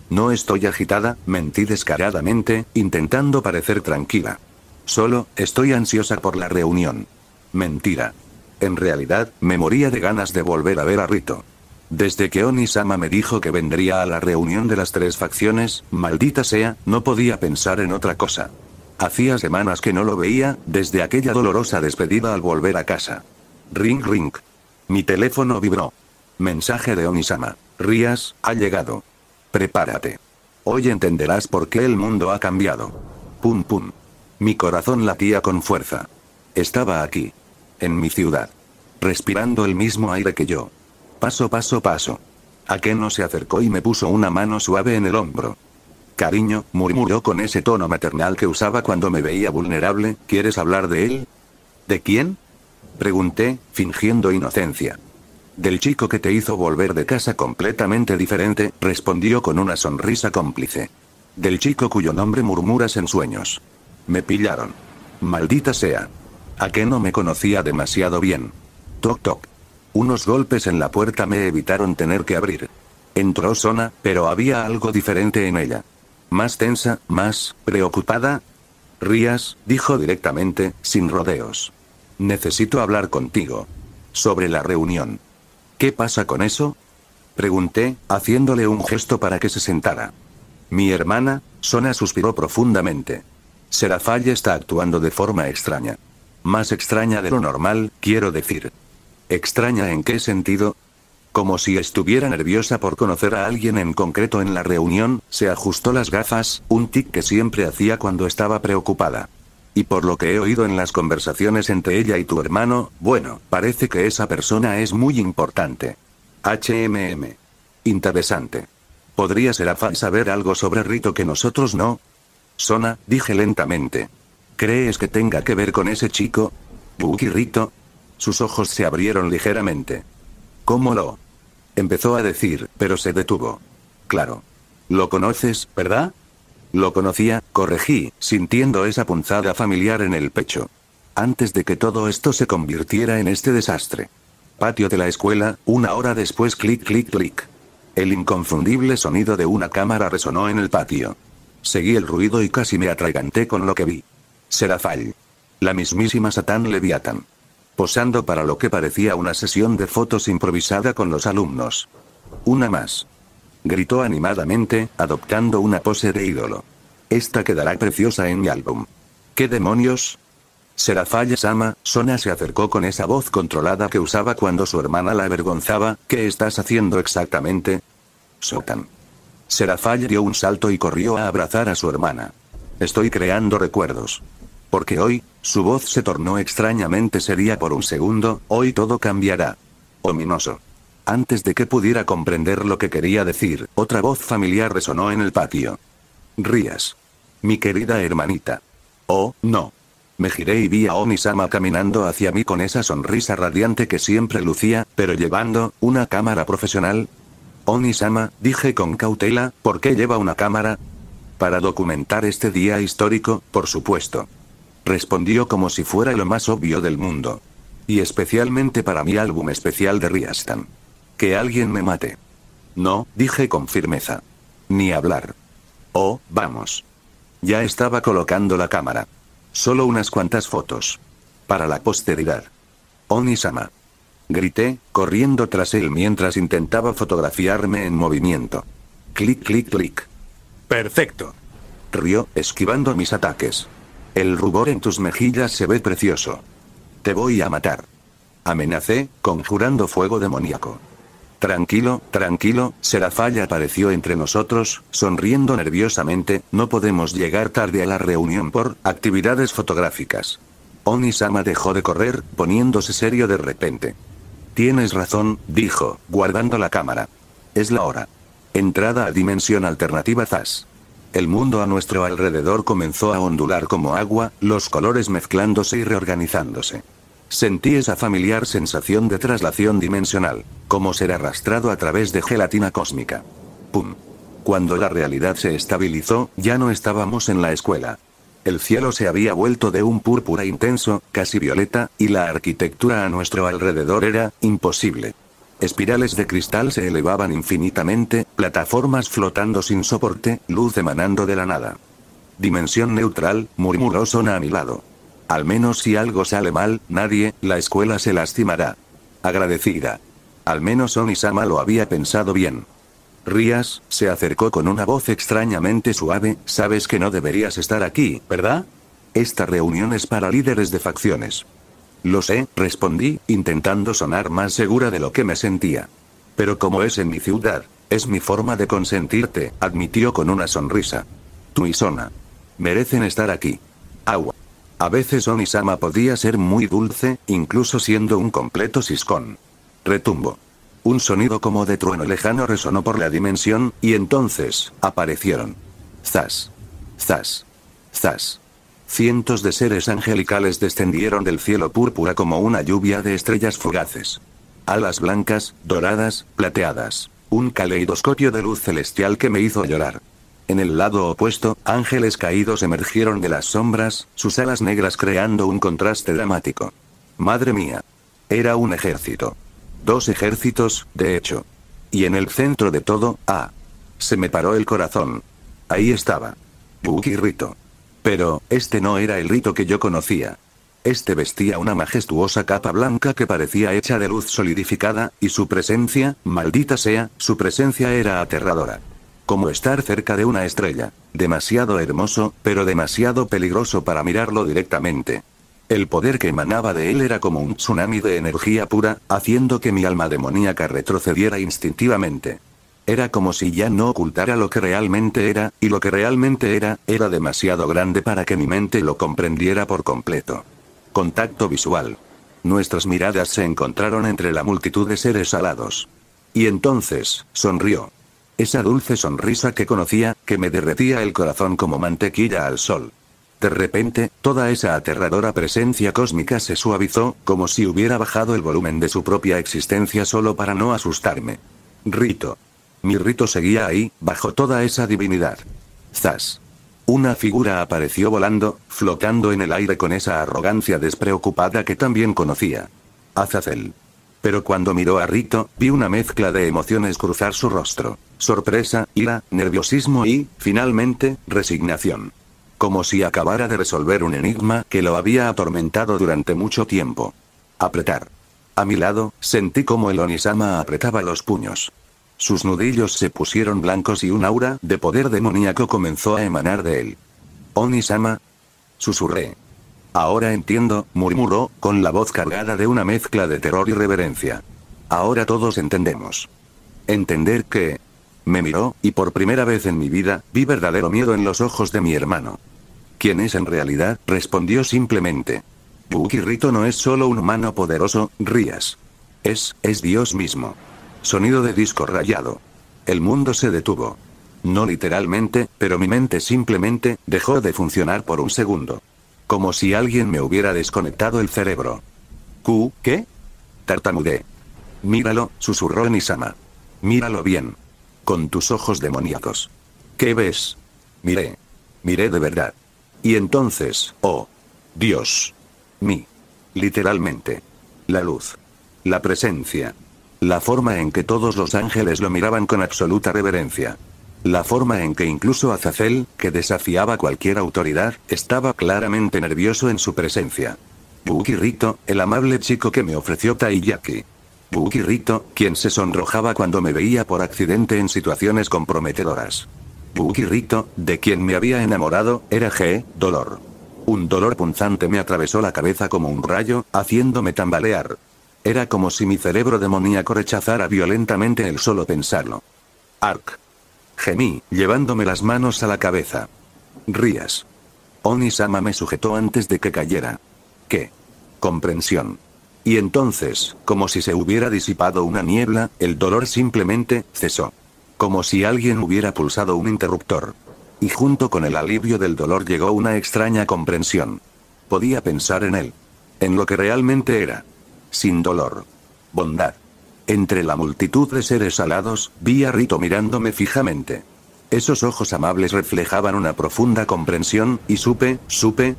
No estoy agitada, mentí descaradamente, intentando parecer tranquila. Solo, estoy ansiosa por la reunión. Mentira. En realidad, me moría de ganas de volver a ver a Rito. Desde que Oni-sama me dijo que vendría a la reunión de las tres facciones, maldita sea, no podía pensar en otra cosa. Hacía semanas que no lo veía, desde aquella dolorosa despedida al volver a casa. Ring ring. Mi teléfono vibró. Mensaje de Oni-sama. Rías, ha llegado. Prepárate. Hoy entenderás por qué el mundo ha cambiado. Pum pum. Mi corazón latía con fuerza. Estaba aquí. En mi ciudad. Respirando el mismo aire que yo. Paso. Akeno se acercó y me puso una mano suave en el hombro. Cariño, murmuró con ese tono maternal que usaba cuando me veía vulnerable, ¿quieres hablar de él? ¿De quién? Pregunté, fingiendo inocencia. Del chico que te hizo volver de casa completamente diferente, respondió con una sonrisa cómplice. Del chico cuyo nombre murmuras en sueños. Me pillaron. Maldita sea. Akeno me conocía demasiado bien. Toc toc. Unos golpes en la puerta me evitaron tener que abrir. Entró Sona, pero había algo diferente en ella. Más tensa, más preocupada. Rías, dijo directamente, sin rodeos. Necesito hablar contigo. Sobre la reunión. ¿Qué pasa con eso? Pregunté, haciéndole un gesto para que se sentara. Mi hermana, Sona suspiró profundamente. Serafall está actuando de forma extraña. Más extraña de lo normal, quiero decir. ¿Extraña en qué sentido? Como si estuviera nerviosa por conocer a alguien en concreto en la reunión, se ajustó las gafas, un tic que siempre hacía cuando estaba preocupada. Y por lo que he oído en las conversaciones entre ella y tu hermano, bueno, parece que esa persona es muy importante. Interesante. ¿Podría Serafall saber algo sobre Rito que nosotros no? Sona, dije lentamente. ¿Crees que tenga que ver con ese chico? ¿Buki Rito? Sus ojos se abrieron ligeramente. ¿Cómo lo Empezó a decir, pero se detuvo. Claro. Lo conoces, ¿verdad? Lo conocía, corregí, sintiendo esa punzada familiar en el pecho. Antes de que todo esto se convirtiera en este desastre. Patio de la escuela, 1 hora después, clic, clic, clic. El inconfundible sonido de una cámara resonó en el patio. Seguí el ruido y casi me atraganté con lo que vi. Serafall. La mismísima Satán Leviatán. Posando para lo que parecía una sesión de fotos improvisada con los alumnos. Una más. Gritó animadamente, adoptando una pose de ídolo. Esta quedará preciosa en mi álbum. ¿Qué demonios? Serafall-sama, Sona se acercó con esa voz controlada que usaba cuando su hermana la avergonzaba. ¿Qué estás haciendo exactamente? Sotan. Serafall dio un salto y corrió a abrazar a su hermana. Estoy creando recuerdos. Porque hoy, su voz se tornó extrañamente seria por un segundo, hoy todo cambiará. Ominoso. Antes de que pudiera comprender lo que quería decir, otra voz familiar resonó en el patio. Rías. Mi querida hermanita. Oh, no. Me giré y vi a Oni-sama caminando hacia mí con esa sonrisa radiante que siempre lucía, pero llevando una cámara profesional. Oni-sama, dije con cautela, ¿por qué lleva una cámara? Para documentar este día histórico, por supuesto. Respondió como si fuera lo más obvio del mundo. Y especialmente para mi álbum especial de Riastan. Que alguien me mate. No, dije con firmeza. Ni hablar. Oh, vamos. Ya estaba colocando la cámara. Solo unas cuantas fotos. Para la posteridad. Oni-sama. Grité, corriendo tras él mientras intentaba fotografiarme en movimiento. Clic, clic, clic. Perfecto. Rió, esquivando mis ataques. El rubor en tus mejillas se ve precioso. Te voy a matar. Amenacé, conjurando fuego demoníaco. Tranquilo, tranquilo, Serafall apareció entre nosotros, sonriendo nerviosamente, no podemos llegar tarde a la reunión por actividades fotográficas. Oni-sama dejó de correr, poniéndose serio de repente. Tienes razón, dijo, guardando la cámara. Es la hora. Entrada a dimensión alternativa Zas. El mundo a nuestro alrededor comenzó a ondular como agua, los colores mezclándose y reorganizándose. Sentí esa familiar sensación de traslación dimensional, como ser arrastrado a través de gelatina cósmica. ¡Pum! Cuando la realidad se estabilizó, ya no estábamos en la escuela. El cielo se había vuelto de un púrpura intenso, casi violeta, y la arquitectura a nuestro alrededor era imposible. Espirales de cristal se elevaban infinitamente, plataformas flotando sin soporte, luz emanando de la nada. Dimensión neutral, murmuró Sona a mi lado. Al menos si algo sale mal, nadie, la escuela se lastimará. Agradecida. Al menos Oni-sama lo había pensado bien. Rías, se acercó con una voz extrañamente suave, sabes que no deberías estar aquí, ¿verdad? Esta reunión es para líderes de facciones. Lo sé, respondí, intentando sonar más segura de lo que me sentía. Pero como es en mi ciudad, es mi forma de consentirte, admitió con una sonrisa. Tú y Sona merecen estar aquí. Agua. A veces Oni-sama podía ser muy dulce, incluso siendo un completo siscón. Retumbo. Un sonido como de trueno lejano resonó por la dimensión, y entonces, aparecieron. Zas. Zas. Zas. Cientos de seres angelicales descendieron del cielo púrpura como una lluvia de estrellas fugaces. Alas blancas, doradas, plateadas. Un caleidoscopio de luz celestial que me hizo llorar. En el lado opuesto, ángeles caídos emergieron de las sombras, sus alas negras creando un contraste dramático. Madre mía. Era un ejército. 2 ejércitos, de hecho. Y en el centro de todo, se me paró el corazón. Ahí estaba. Buki Rito. Pero, este no era el Rito que yo conocía. Este vestía una majestuosa capa blanca que parecía hecha de luz solidificada, y su presencia, maldita sea, su presencia era aterradora. Como estar cerca de una estrella. Demasiado hermoso, pero demasiado peligroso para mirarlo directamente. El poder que emanaba de él era como un tsunami de energía pura, haciendo que mi alma demoníaca retrocediera instintivamente. Era como si ya no ocultara lo que realmente era, y lo que realmente era demasiado grande para que mi mente lo comprendiera por completo. Contacto visual. Nuestras miradas se encontraron entre la multitud de seres alados. Y entonces, sonrió. Esa dulce sonrisa que conocía, que me derretía el corazón como mantequilla al sol. De repente, toda esa aterradora presencia cósmica se suavizó, como si hubiera bajado el volumen de su propia existencia solo para no asustarme. Rito. Mi Rito seguía ahí, bajo toda esa divinidad. Zas. Una figura apareció volando, flotando en el aire con esa arrogancia despreocupada que también conocía. Azazel. Pero cuando miró a Rito, vi una mezcla de emociones cruzar su rostro. Sorpresa, ira, nerviosismo y, finalmente, resignación. Como si acabara de resolver un enigma que lo había atormentado durante mucho tiempo. Apretar. A mi lado, sentí como el Onisama apretaba los puños. Sus nudillos se pusieron blancos y un aura de poder demoníaco comenzó a emanar de él. Onisama. Susurré. Ahora entiendo, murmuró, con la voz cargada de una mezcla de terror y reverencia. Ahora todos entendemos. Entender que... Me miró, y por primera vez en mi vida, vi verdadero miedo en los ojos de mi hermano. ¿Quién es en realidad? Respondió simplemente. Buki Rito no es solo un humano poderoso, Rías. Es Dios mismo. Sonido de disco rayado. El mundo se detuvo. No literalmente, pero mi mente simplemente dejó de funcionar por un segundo. Como si alguien me hubiera desconectado el cerebro. ¿Qué? Tartamudeé. Míralo, susurró Onisama. Míralo bien. Con tus ojos demoníacos. ¿Qué ves? Miré. Miré de verdad. Y entonces, oh. Dios. Literalmente. La luz. La presencia. La forma en que todos los ángeles lo miraban con absoluta reverencia. La forma en que incluso Azazel, que desafiaba cualquier autoridad, estaba claramente nervioso en su presencia. Buki Rito, el amable chico que me ofreció Taiyaki. Buki Rito, quien se sonrojaba cuando me veía por accidente en situaciones comprometedoras. Buki Rito, de quien me había enamorado, era dolor. Un dolor punzante me atravesó la cabeza como un rayo, haciéndome tambalear. Era como si mi cerebro demoníaco rechazara violentamente el solo pensarlo. Ark. Gemí, llevándome las manos a la cabeza. Rías. Onisama me sujetó antes de que cayera. ¿Qué? Comprensión. Y entonces, como si se hubiera disipado una niebla, el dolor simplemente cesó. Como si alguien hubiera pulsado un interruptor. Y junto con el alivio del dolor llegó una extraña comprensión. Podía pensar en él. En lo que realmente era. Sin dolor. Bondad. Entre la multitud de seres alados, vi a Rito mirándome fijamente. Esos ojos amables reflejaban una profunda comprensión, y supe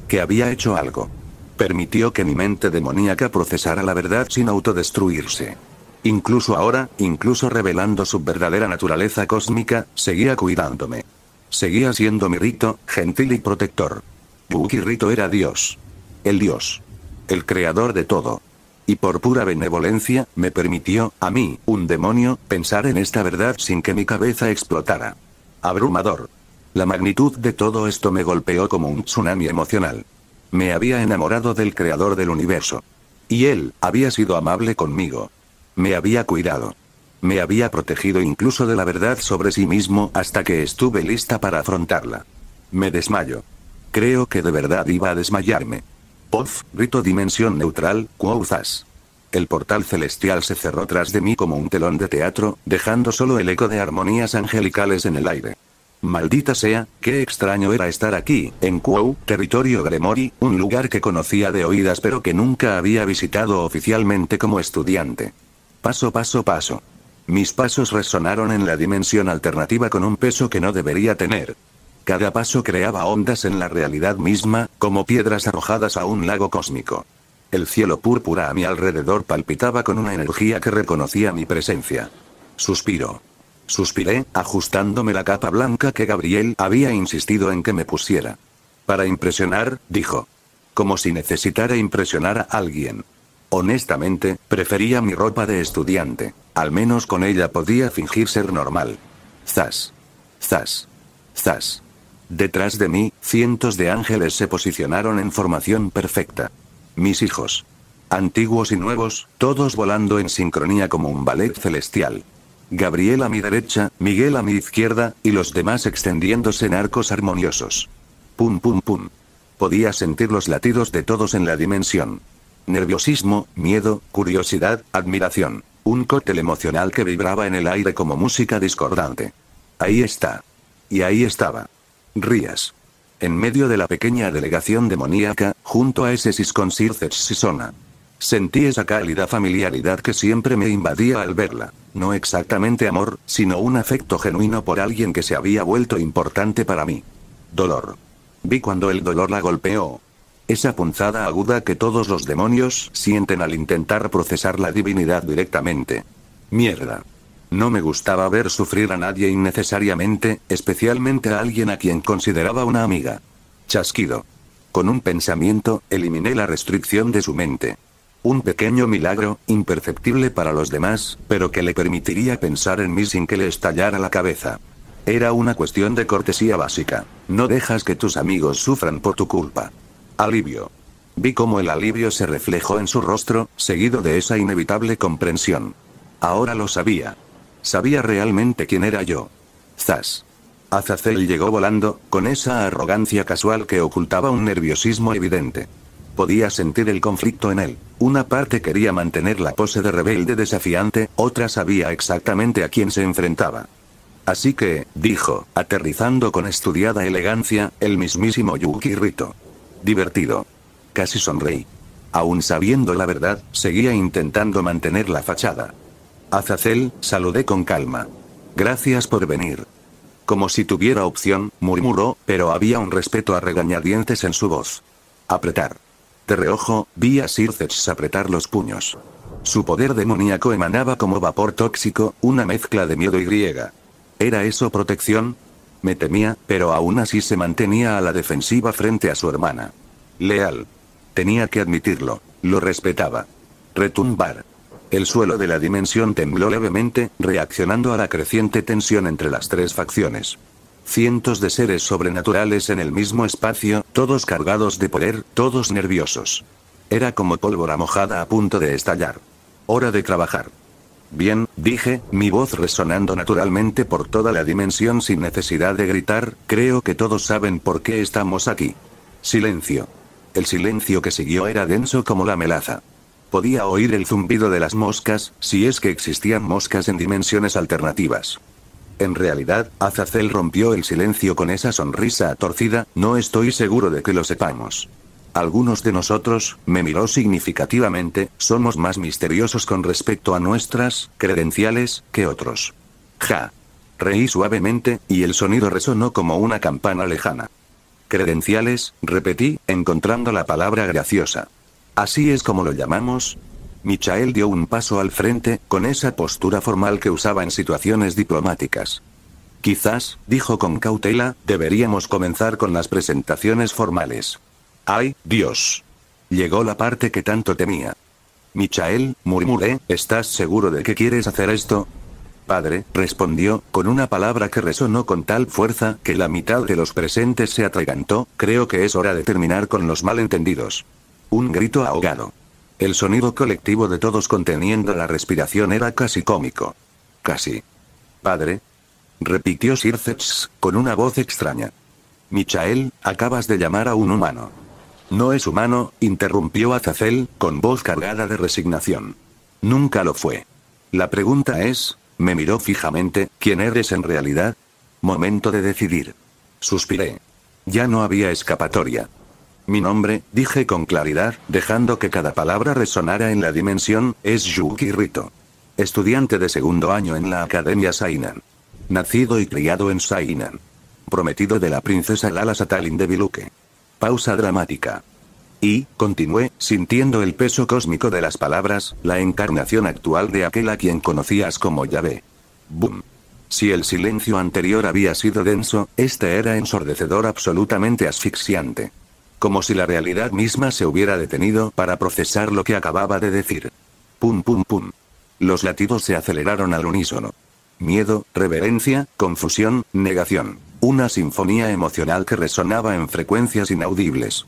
que había hecho algo. Permitió que mi mente demoníaca procesara la verdad sin autodestruirse. Incluso ahora, incluso revelando su verdadera naturaleza cósmica, seguía cuidándome. Seguía siendo mi Rito, gentil y protector. Buki Rito era Dios. El Dios. El creador de todo. Y por pura benevolencia, me permitió, a mí, un demonio, pensar en esta verdad sin que mi cabeza explotara. Abrumador. La magnitud de todo esto me golpeó como un tsunami emocional. Me había enamorado del creador del universo. Y él, había sido amable conmigo. Me había cuidado. Me había protegido incluso de la verdad sobre sí mismo hasta que estuve lista para afrontarla. Me desmayo. Creo que de verdad iba a desmayarme. Pof, Rito dimensión neutral, Quauzas. El portal celestial se cerró tras de mí como un telón de teatro, dejando solo el eco de armonías angelicales en el aire. Maldita sea, qué extraño era estar aquí, en Quo, territorio Gremori, un lugar que conocía de oídas pero que nunca había visitado oficialmente como estudiante. Paso. Mis pasos resonaron en la dimensión alternativa con un peso que no debería tener. Cada paso creaba ondas en la realidad misma, como piedras arrojadas a un lago cósmico. El cielo púrpura a mi alrededor palpitaba con una energía que reconocía mi presencia. Suspiré, ajustándome la capa blanca que Gabriel había insistido en que me pusiera. Para impresionar, dijo. Como si necesitara impresionar a alguien. Honestamente, prefería mi ropa de estudiante. Al menos con ella podía fingir ser normal. Zas. Detrás de mí, cientos de ángeles se posicionaron en formación perfecta. Mis hijos. Antiguos y nuevos, todos volando en sincronía como un ballet celestial. Gabriel a mi derecha, Miguel a mi izquierda, y los demás extendiéndose en arcos armoniosos. Pum. Podía sentir los latidos de todos en la dimensión. Nerviosismo, miedo, curiosidad, admiración. Un cóctel emocional que vibraba en el aire como música discordante. Ahí está. Y ahí estaba. Rías. En medio de la pequeña delegación demoníaca, junto a ese Siscon Sircech Sisona. Sentí esa cálida familiaridad que siempre me invadía al verla. No exactamente amor, sino un afecto genuino por alguien que se había vuelto importante para mí. Dolor. Vi cuando el dolor la golpeó. Esa punzada aguda que todos los demonios sienten al intentar procesar la divinidad directamente. Mierda. No me gustaba ver sufrir a nadie innecesariamente, especialmente a alguien a quien consideraba una amiga. Chasquido. Con un pensamiento, eliminé la restricción de su mente. Un pequeño milagro, imperceptible para los demás, pero que le permitiría pensar en mí sin que le estallara la cabeza. Era una cuestión de cortesía básica. No dejas que tus amigos sufran por tu culpa. Alivio. Vi cómo el alivio se reflejó en su rostro, seguido de esa inevitable comprensión. Ahora lo sabía. Sabía realmente quién era yo. Zas. Azazel llegó volando, con esa arrogancia casual que ocultaba un nerviosismo evidente. Podía sentir el conflicto en él. Una parte quería mantener la pose de rebelde desafiante, otra sabía exactamente a quién se enfrentaba. Así que, dijo, aterrizando con estudiada elegancia, el mismísimo Yukihito. Divertido. Casi sonreí. Aún sabiendo la verdad, seguía intentando mantener la fachada. Azazel, saludé con calma. Gracias por venir. Como si tuviera opción, murmuró, pero había un respeto a regañadientes en su voz. Apretar. De reojo, vi a Sir Zetch apretar los puños. Su poder demoníaco emanaba como vapor tóxico, una mezcla de miedo y griega. ¿Era eso protección? Me temía, pero aún así se mantenía a la defensiva frente a su hermana. Leal. Tenía que admitirlo, lo respetaba. Retumbar. El suelo de la dimensión tembló levemente, reaccionando a la creciente tensión entre las tres facciones. Cientos de seres sobrenaturales en el mismo espacio, todos cargados de poder, todos nerviosos. Era como pólvora mojada a punto de estallar. Hora de trabajar. Bien, dije, mi voz resonando naturalmente por toda la dimensión sin necesidad de gritar, creo que todos saben por qué estamos aquí. Silencio. El silencio que siguió era denso como la melaza. Podía oír el zumbido de las moscas, si es que existían moscas en dimensiones alternativas. En realidad, Azazel rompió el silencio con esa sonrisa torcida, no estoy seguro de que lo sepamos. Algunos de nosotros, me miró significativamente, somos más misteriosos con respecto a nuestras credenciales que otros. Ja. Reí suavemente, y el sonido resonó como una campana lejana. Credenciales, repetí, encontrando la palabra graciosa. ¿Así es como lo llamamos? Michael dio un paso al frente, con esa postura formal que usaba en situaciones diplomáticas. Quizás, dijo con cautela, deberíamos comenzar con las presentaciones formales. ¡Ay, Dios! Llegó la parte que tanto temía. Michael, murmuré, ¿estás seguro de que quieres hacer esto? Padre, respondió, con una palabra que resonó con tal fuerza que la mitad de los presentes se atragantó, creo que es hora de terminar con los malentendidos. Un grito ahogado. El sonido colectivo de todos conteniendo la respiración era casi cómico. Casi. Padre. Repitió Sir Zetch, con una voz extraña. Michael, acabas de llamar a un humano. No es humano, interrumpió Azazel, con voz cargada de resignación. Nunca lo fue. La pregunta es, me miró fijamente, ¿quién eres en realidad? Momento de decidir. Suspiré. Ya no había escapatoria. Mi nombre, dije con claridad, dejando que cada palabra resonara en la dimensión, es Yukihito. Estudiante de segundo año en la Academia Sainan. Nacido y criado en Sainan. Prometido de la princesa Lala Satalin de Biluque. Pausa dramática. Y, continué, sintiendo el peso cósmico de las palabras, la encarnación actual de aquel a quien conocías como Yahvé. Boom. Si el silencio anterior había sido denso, este era ensordecedor, absolutamente asfixiante. Como si la realidad misma se hubiera detenido para procesar lo que acababa de decir. Pum pum pum. Los latidos se aceleraron al unísono. Miedo, reverencia, confusión, negación. Una sinfonía emocional que resonaba en frecuencias inaudibles.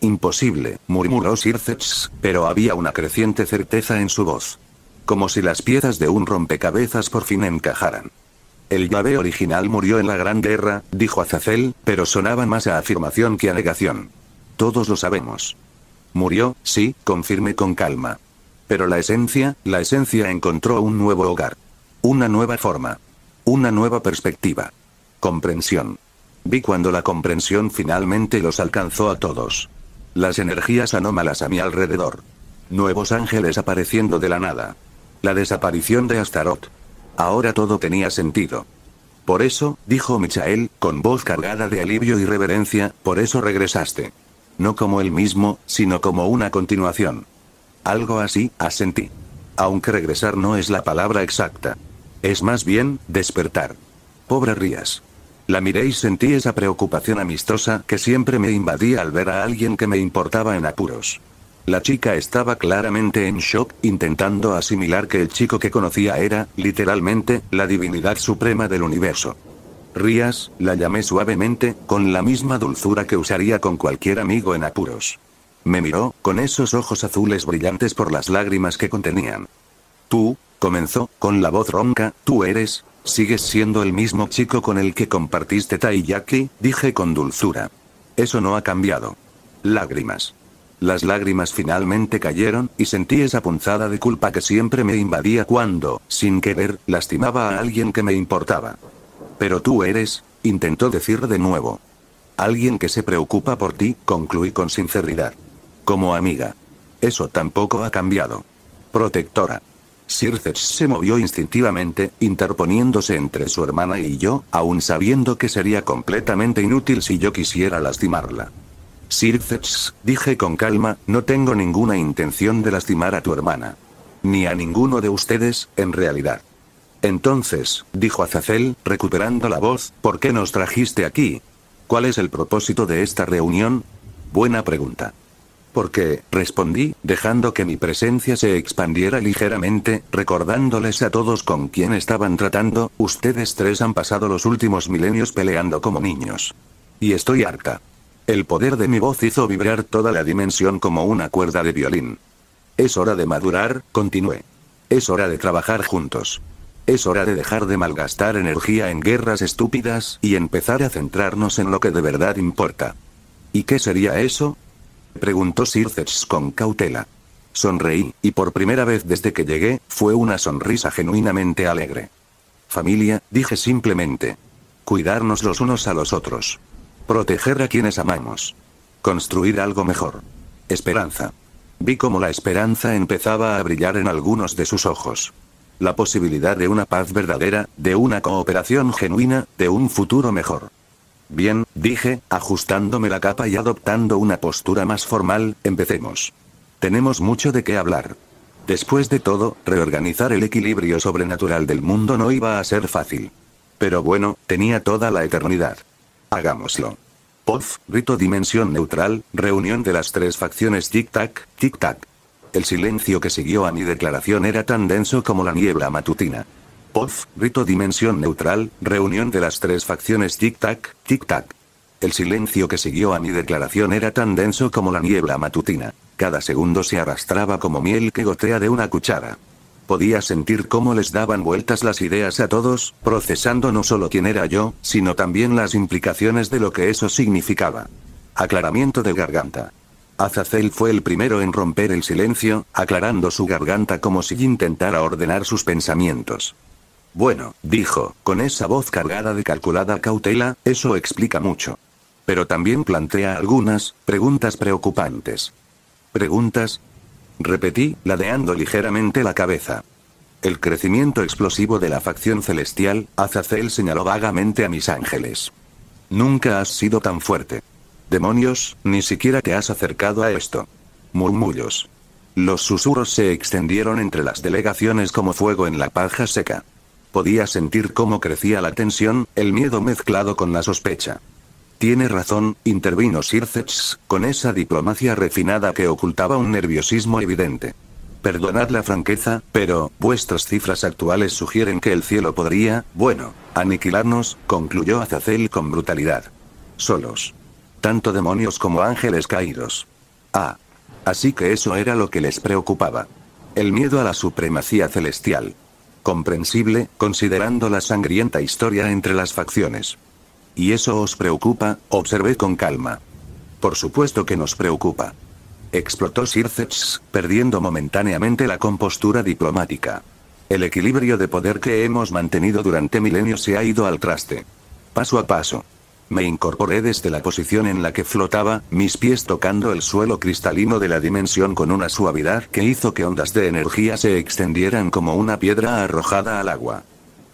Imposible, murmuró Sir Zetch, pero había una creciente certeza en su voz. Como si las piezas de un rompecabezas por fin encajaran. El Yahvé original murió en la Gran Guerra, dijo Azazel, pero sonaba más a afirmación que a negación. Todos lo sabemos. Murió, sí, confirmé con calma. Pero la esencia encontró un nuevo hogar. Una nueva forma. Una nueva perspectiva. Comprensión. Vi cuando la comprensión finalmente los alcanzó a todos. Las energías anómalas a mi alrededor. Nuevos ángeles apareciendo de la nada. La desaparición de Astaroth. Ahora todo tenía sentido. Por eso, dijo Michael, con voz cargada de alivio y reverencia, por eso regresaste. No como él mismo, sino como una continuación. Algo así, asentí. Aunque regresar no es la palabra exacta. Es más bien, despertar. Pobre Rías. La miré y sentí esa preocupación amistosa que siempre me invadía al ver a alguien que me importaba en apuros. La chica estaba claramente en shock, intentando asimilar que el chico que conocía era, literalmente, la divinidad suprema del universo. Rías, la llamé suavemente, con la misma dulzura que usaría con cualquier amigo en apuros. Me miró, con esos ojos azules brillantes por las lágrimas que contenían. Tú, comenzó, con la voz ronca, sigues siendo el mismo chico con el que compartiste Taiyaki, dije con dulzura. Eso no ha cambiado. Lágrimas. Las lágrimas finalmente cayeron, y sentí esa punzada de culpa que siempre me invadía cuando, sin querer, lastimaba a alguien que me importaba. Pero tú intentó decir de nuevo. Alguien que se preocupa por ti, concluí con sinceridad. Como amiga. Eso tampoco ha cambiado. Protectora. Circe se movió instintivamente, interponiéndose entre su hermana y yo, aun sabiendo que sería completamente inútil si yo quisiera lastimarla. Circe, dije con calma, no tengo ninguna intención de lastimar a tu hermana. Ni a ninguno de ustedes, en realidad. Entonces, dijo Azazel, recuperando la voz, ¿por qué nos trajiste aquí? ¿Cuál es el propósito de esta reunión? Buena pregunta. Porque, respondí, dejando que mi presencia se expandiera ligeramente, recordándoles a todos con quién estaban tratando, ustedes tres han pasado los últimos milenios peleando como niños. Y estoy harta. El poder de mi voz hizo vibrar toda la dimensión como una cuerda de violín. Es hora de madurar, continué. Es hora de trabajar juntos. Es hora de dejar de malgastar energía en guerras estúpidas y empezar a centrarnos en lo que de verdad importa. ¿Y qué sería eso? Preguntó Circe con cautela. Sonreí, y por primera vez desde que llegué, fue una sonrisa genuinamente alegre. Familia, dije simplemente. Cuidarnos los unos a los otros. Proteger a quienes amamos. Construir algo mejor. Esperanza. Vi cómo la esperanza empezaba a brillar en algunos de sus ojos. La posibilidad de una paz verdadera, de una cooperación genuina, de un futuro mejor. Bien, dije, ajustándome la capa y adoptando una postura más formal, empecemos. Tenemos mucho de qué hablar. Después de todo, reorganizar el equilibrio sobrenatural del mundo no iba a ser fácil. Pero bueno, tenía toda la eternidad. Hagámoslo. Pof, rito dimensión neutral, reunión de las tres facciones tic-tac, tic-tac. El silencio que siguió a mi declaración era tan denso como la niebla matutina. Pof, rito dimensión neutral, reunión de las tres facciones tic-tac, tic-tac. El silencio que siguió a mi declaración era tan denso como la niebla matutina. Cada segundo se arrastraba como miel que gotea de una cuchara. Podía sentir cómo les daban vueltas las ideas a todos, procesando no solo quién era yo, sino también las implicaciones de lo que eso significaba. Aclaramiento de garganta. Azazel fue el primero en romper el silencio, aclarando su garganta como si intentara ordenar sus pensamientos. Bueno, dijo, con esa voz cargada de calculada cautela, eso explica mucho. Pero también plantea algunas preguntas preocupantes. ¿Preguntas? Repetí, ladeando ligeramente la cabeza. El crecimiento explosivo de la facción celestial, Azazel señaló vagamente a mis ángeles. Nunca has sido tan fuerte. Demonios, ni siquiera te has acercado a esto. Murmullos. Los susurros se extendieron entre las delegaciones como fuego en la paja seca. Podía sentir cómo crecía la tensión, el miedo mezclado con la sospecha. Tiene razón, intervino Circe, con esa diplomacia refinada que ocultaba un nerviosismo evidente. Perdonad la franqueza, pero, vuestras cifras actuales sugieren que el cielo podría, bueno, aniquilarnos, concluyó Azazel con brutalidad. Solos. Tanto demonios como ángeles caídos. Ah. Así que eso era lo que les preocupaba. El miedo a la supremacía celestial. Comprensible, considerando la sangrienta historia entre las facciones. ¿Y eso os preocupa? Observé con calma. Por supuesto que nos preocupa. Explotó Circe, perdiendo momentáneamente la compostura diplomática. El equilibrio de poder que hemos mantenido durante milenios se ha ido al traste. Paso a paso. Me incorporé desde la posición en la que flotaba, mis pies tocando el suelo cristalino de la dimensión con una suavidad que hizo que ondas de energía se extendieran como una piedra arrojada al agua.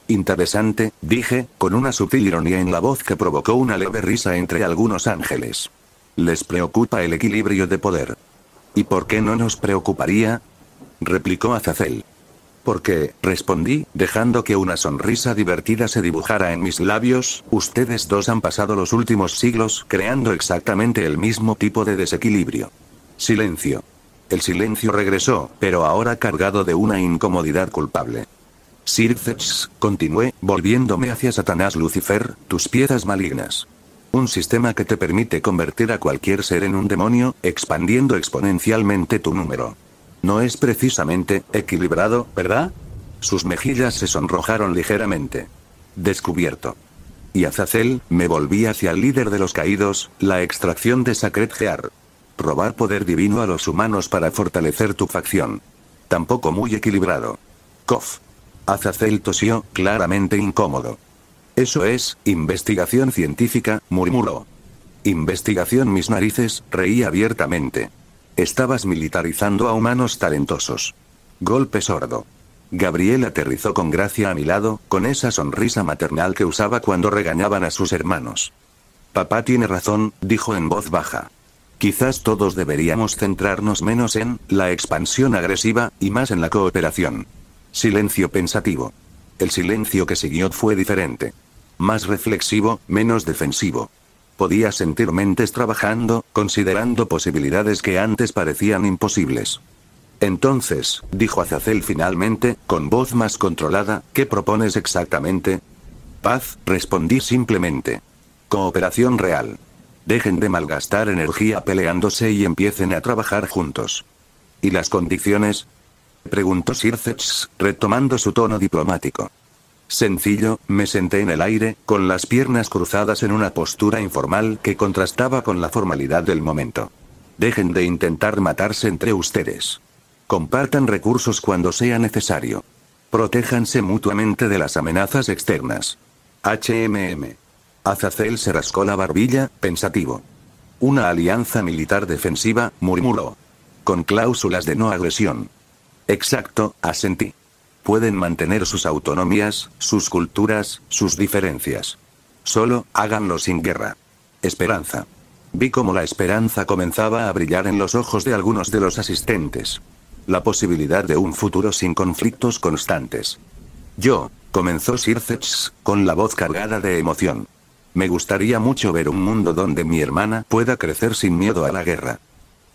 Interesante, dije, con una sutil ironía en la voz que provocó una leve risa entre algunos ángeles. Les preocupa el equilibrio de poder. ¿Y por qué no nos preocuparía?, replicó Azazel. Porque, respondí, dejando que una sonrisa divertida se dibujara en mis labios, ustedes dos han pasado los últimos siglos creando exactamente el mismo tipo de desequilibrio. Silencio. El silencio regresó, pero ahora cargado de una incomodidad culpable. Sircex, continué, volviéndome hacia Satanás Lucifer, tus piezas malignas. Un sistema que te permite convertir a cualquier ser en un demonio, expandiendo exponencialmente tu número. No es precisamente equilibrado, ¿verdad? Sus mejillas se sonrojaron ligeramente. Descubierto. Y Azazel, me volví hacia el líder de los caídos, la extracción de Sacred Gear. Robar poder divino a los humanos para fortalecer tu facción. Tampoco muy equilibrado. Cof. Azazel tosió, claramente incómodo. Eso es, investigación científica, murmuró. Investigación mis narices, reí abiertamente. Estabas militarizando a humanos talentosos. Golpe sordo. Gabriel aterrizó con gracia a mi lado, con esa sonrisa maternal que usaba cuando regañaban a sus hermanos. Papá tiene razón, dijo en voz baja. Quizás todos deberíamos centrarnos menos en la expansión agresiva, y más en la cooperación. Silencio pensativo. El silencio que siguió fue diferente. Más reflexivo, menos defensivo. Podía sentir mentes trabajando, considerando posibilidades que antes parecían imposibles. Entonces, dijo Azazel finalmente, con voz más controlada, ¿qué propones exactamente? Paz, respondí simplemente. Cooperación real. Dejen de malgastar energía peleándose y empiecen a trabajar juntos. ¿Y las condiciones?, preguntó Sircex, retomando su tono diplomático. Sencillo, me senté en el aire, con las piernas cruzadas en una postura informal que contrastaba con la formalidad del momento. Dejen de intentar matarse entre ustedes. Compartan recursos cuando sea necesario. Protéjanse mutuamente de las amenazas externas. HMM. Azazel se rascó la barbilla, pensativo. Una alianza militar defensiva, murmuró. Con cláusulas de no agresión. Exacto, asentí. Pueden mantener sus autonomías, sus culturas, sus diferencias. Solo, háganlo sin guerra. Esperanza. Vi cómo la esperanza comenzaba a brillar en los ojos de algunos de los asistentes. La posibilidad de un futuro sin conflictos constantes. Comenzó Sircex, con la voz cargada de emoción. Me gustaría mucho ver un mundo donde mi hermana pueda crecer sin miedo a la guerra.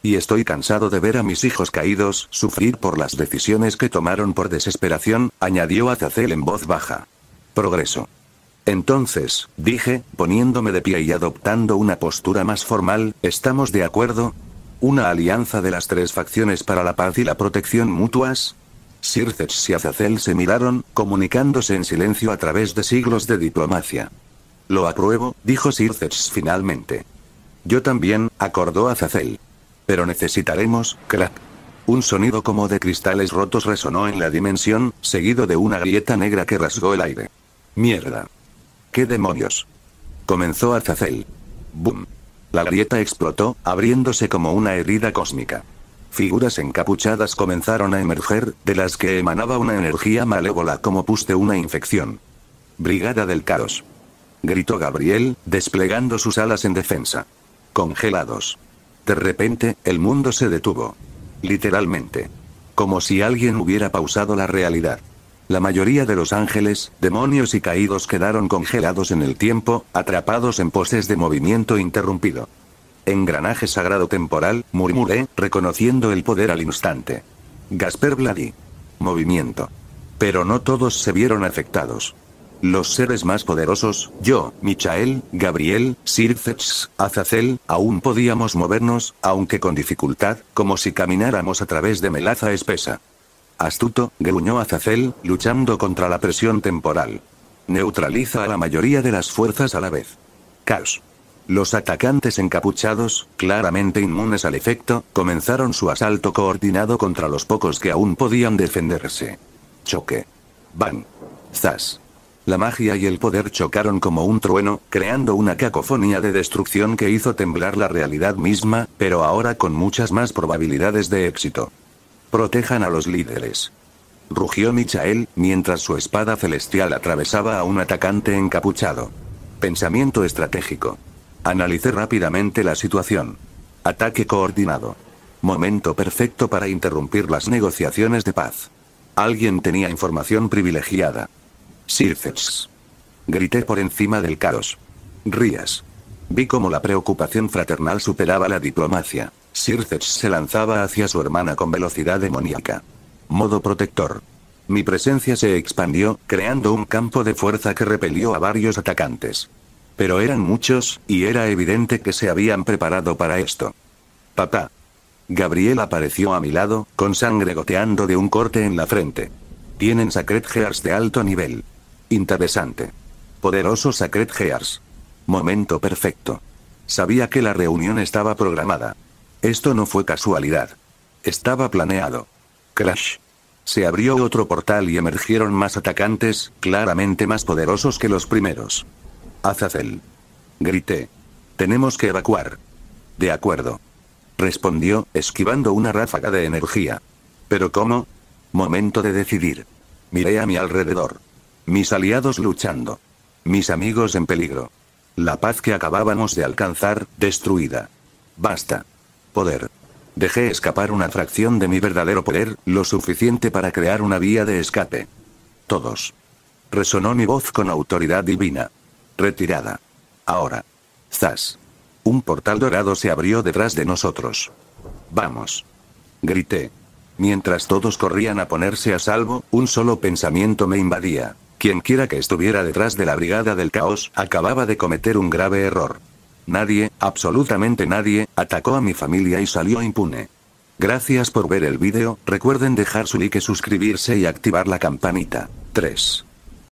Y estoy cansado de ver a mis hijos caídos sufrir por las decisiones que tomaron por desesperación, añadió Azazel en voz baja. Progreso. Entonces, dije, poniéndome de pie y adoptando una postura más formal, ¿estamos de acuerdo? ¿Una alianza de las tres facciones para la paz y la protección mutuas? Sircex y Azazel se miraron, comunicándose en silencio a través de siglos de diplomacia. Lo apruebo, dijo Sircex finalmente. Yo también, acordó Azazel. Pero necesitaremos, crack. Un sonido como de cristales rotos resonó en la dimensión, seguido de una grieta negra que rasgó el aire. Mierda. ¿Qué demonios? Comenzó Azazel. Boom. La grieta explotó, abriéndose como una herida cósmica. Figuras encapuchadas comenzaron a emerger, de las que emanaba una energía malévola como pus de una infección. Brigada del Caos. Gritó Gabriel, desplegando sus alas en defensa. Congelados. De repente, el mundo se detuvo. Literalmente. Como si alguien hubiera pausado la realidad. La mayoría de los ángeles, demonios y caídos quedaron congelados en el tiempo, atrapados en poses de movimiento interrumpido. Engranaje sagrado temporal, murmuré, reconociendo el poder al instante. Gasper Vladi. Movimiento. Pero no todos se vieron afectados. Los seres más poderosos, yo, Michael, Gabriel, Sircex, Azazel, aún podíamos movernos, aunque con dificultad, como si camináramos a través de melaza espesa. Astuto, gruñó Azazel, luchando contra la presión temporal. Neutraliza a la mayoría de las fuerzas a la vez. Caos. Los atacantes encapuchados, claramente inmunes al efecto, comenzaron su asalto coordinado contra los pocos que aún podían defenderse. Choque. Bang. Zas. La magia y el poder chocaron como un trueno, creando una cacofonía de destrucción que hizo temblar la realidad misma, pero ahora con muchas más probabilidades de éxito. Protejan a los líderes. Rugió Michael, mientras su espada celestial atravesaba a un atacante encapuchado. Pensamiento estratégico. Analicé rápidamente la situación. Ataque coordinado. Momento perfecto para interrumpir las negociaciones de paz. Alguien tenía información privilegiada. Circes. Grité por encima del caos. Rías. Vi cómo la preocupación fraternal superaba la diplomacia. Circes se lanzaba hacia su hermana con velocidad demoníaca. Modo protector. Mi presencia se expandió, creando un campo de fuerza que repelió a varios atacantes. Pero eran muchos, y era evidente que se habían preparado para esto. Papá. Gabriel apareció a mi lado, con sangre goteando de un corte en la frente. Tienen Sacred Gears de alto nivel. Interesante. Poderoso Sacred Gears. Momento perfecto. Sabía que la reunión estaba programada. Esto no fue casualidad. Estaba planeado. Crash. Se abrió otro portal y emergieron más atacantes, claramente más poderosos que los primeros. Azazel. Grité. Tenemos que evacuar. De acuerdo. Respondió, esquivando una ráfaga de energía. ¿Pero cómo? Momento de decidir. Miré a mi alrededor. Mis aliados luchando. Mis amigos en peligro. La paz que acabábamos de alcanzar, destruida. Basta. Poder. Dejé escapar una fracción de mi verdadero poder, lo suficiente para crear una vía de escape. Todos. Resonó mi voz con autoridad divina. Retirada. Ahora. Zas. Un portal dorado se abrió detrás de nosotros. Vamos. Grité. Mientras todos corrían a ponerse a salvo, un solo pensamiento me invadía. Quienquiera que estuviera detrás de la Brigada del Caos, acababa de cometer un grave error. Nadie, absolutamente nadie, atacó a mi familia y salió impune. Gracias por ver el vídeo, recuerden dejar su like, suscribirse y activar la campanita. 3.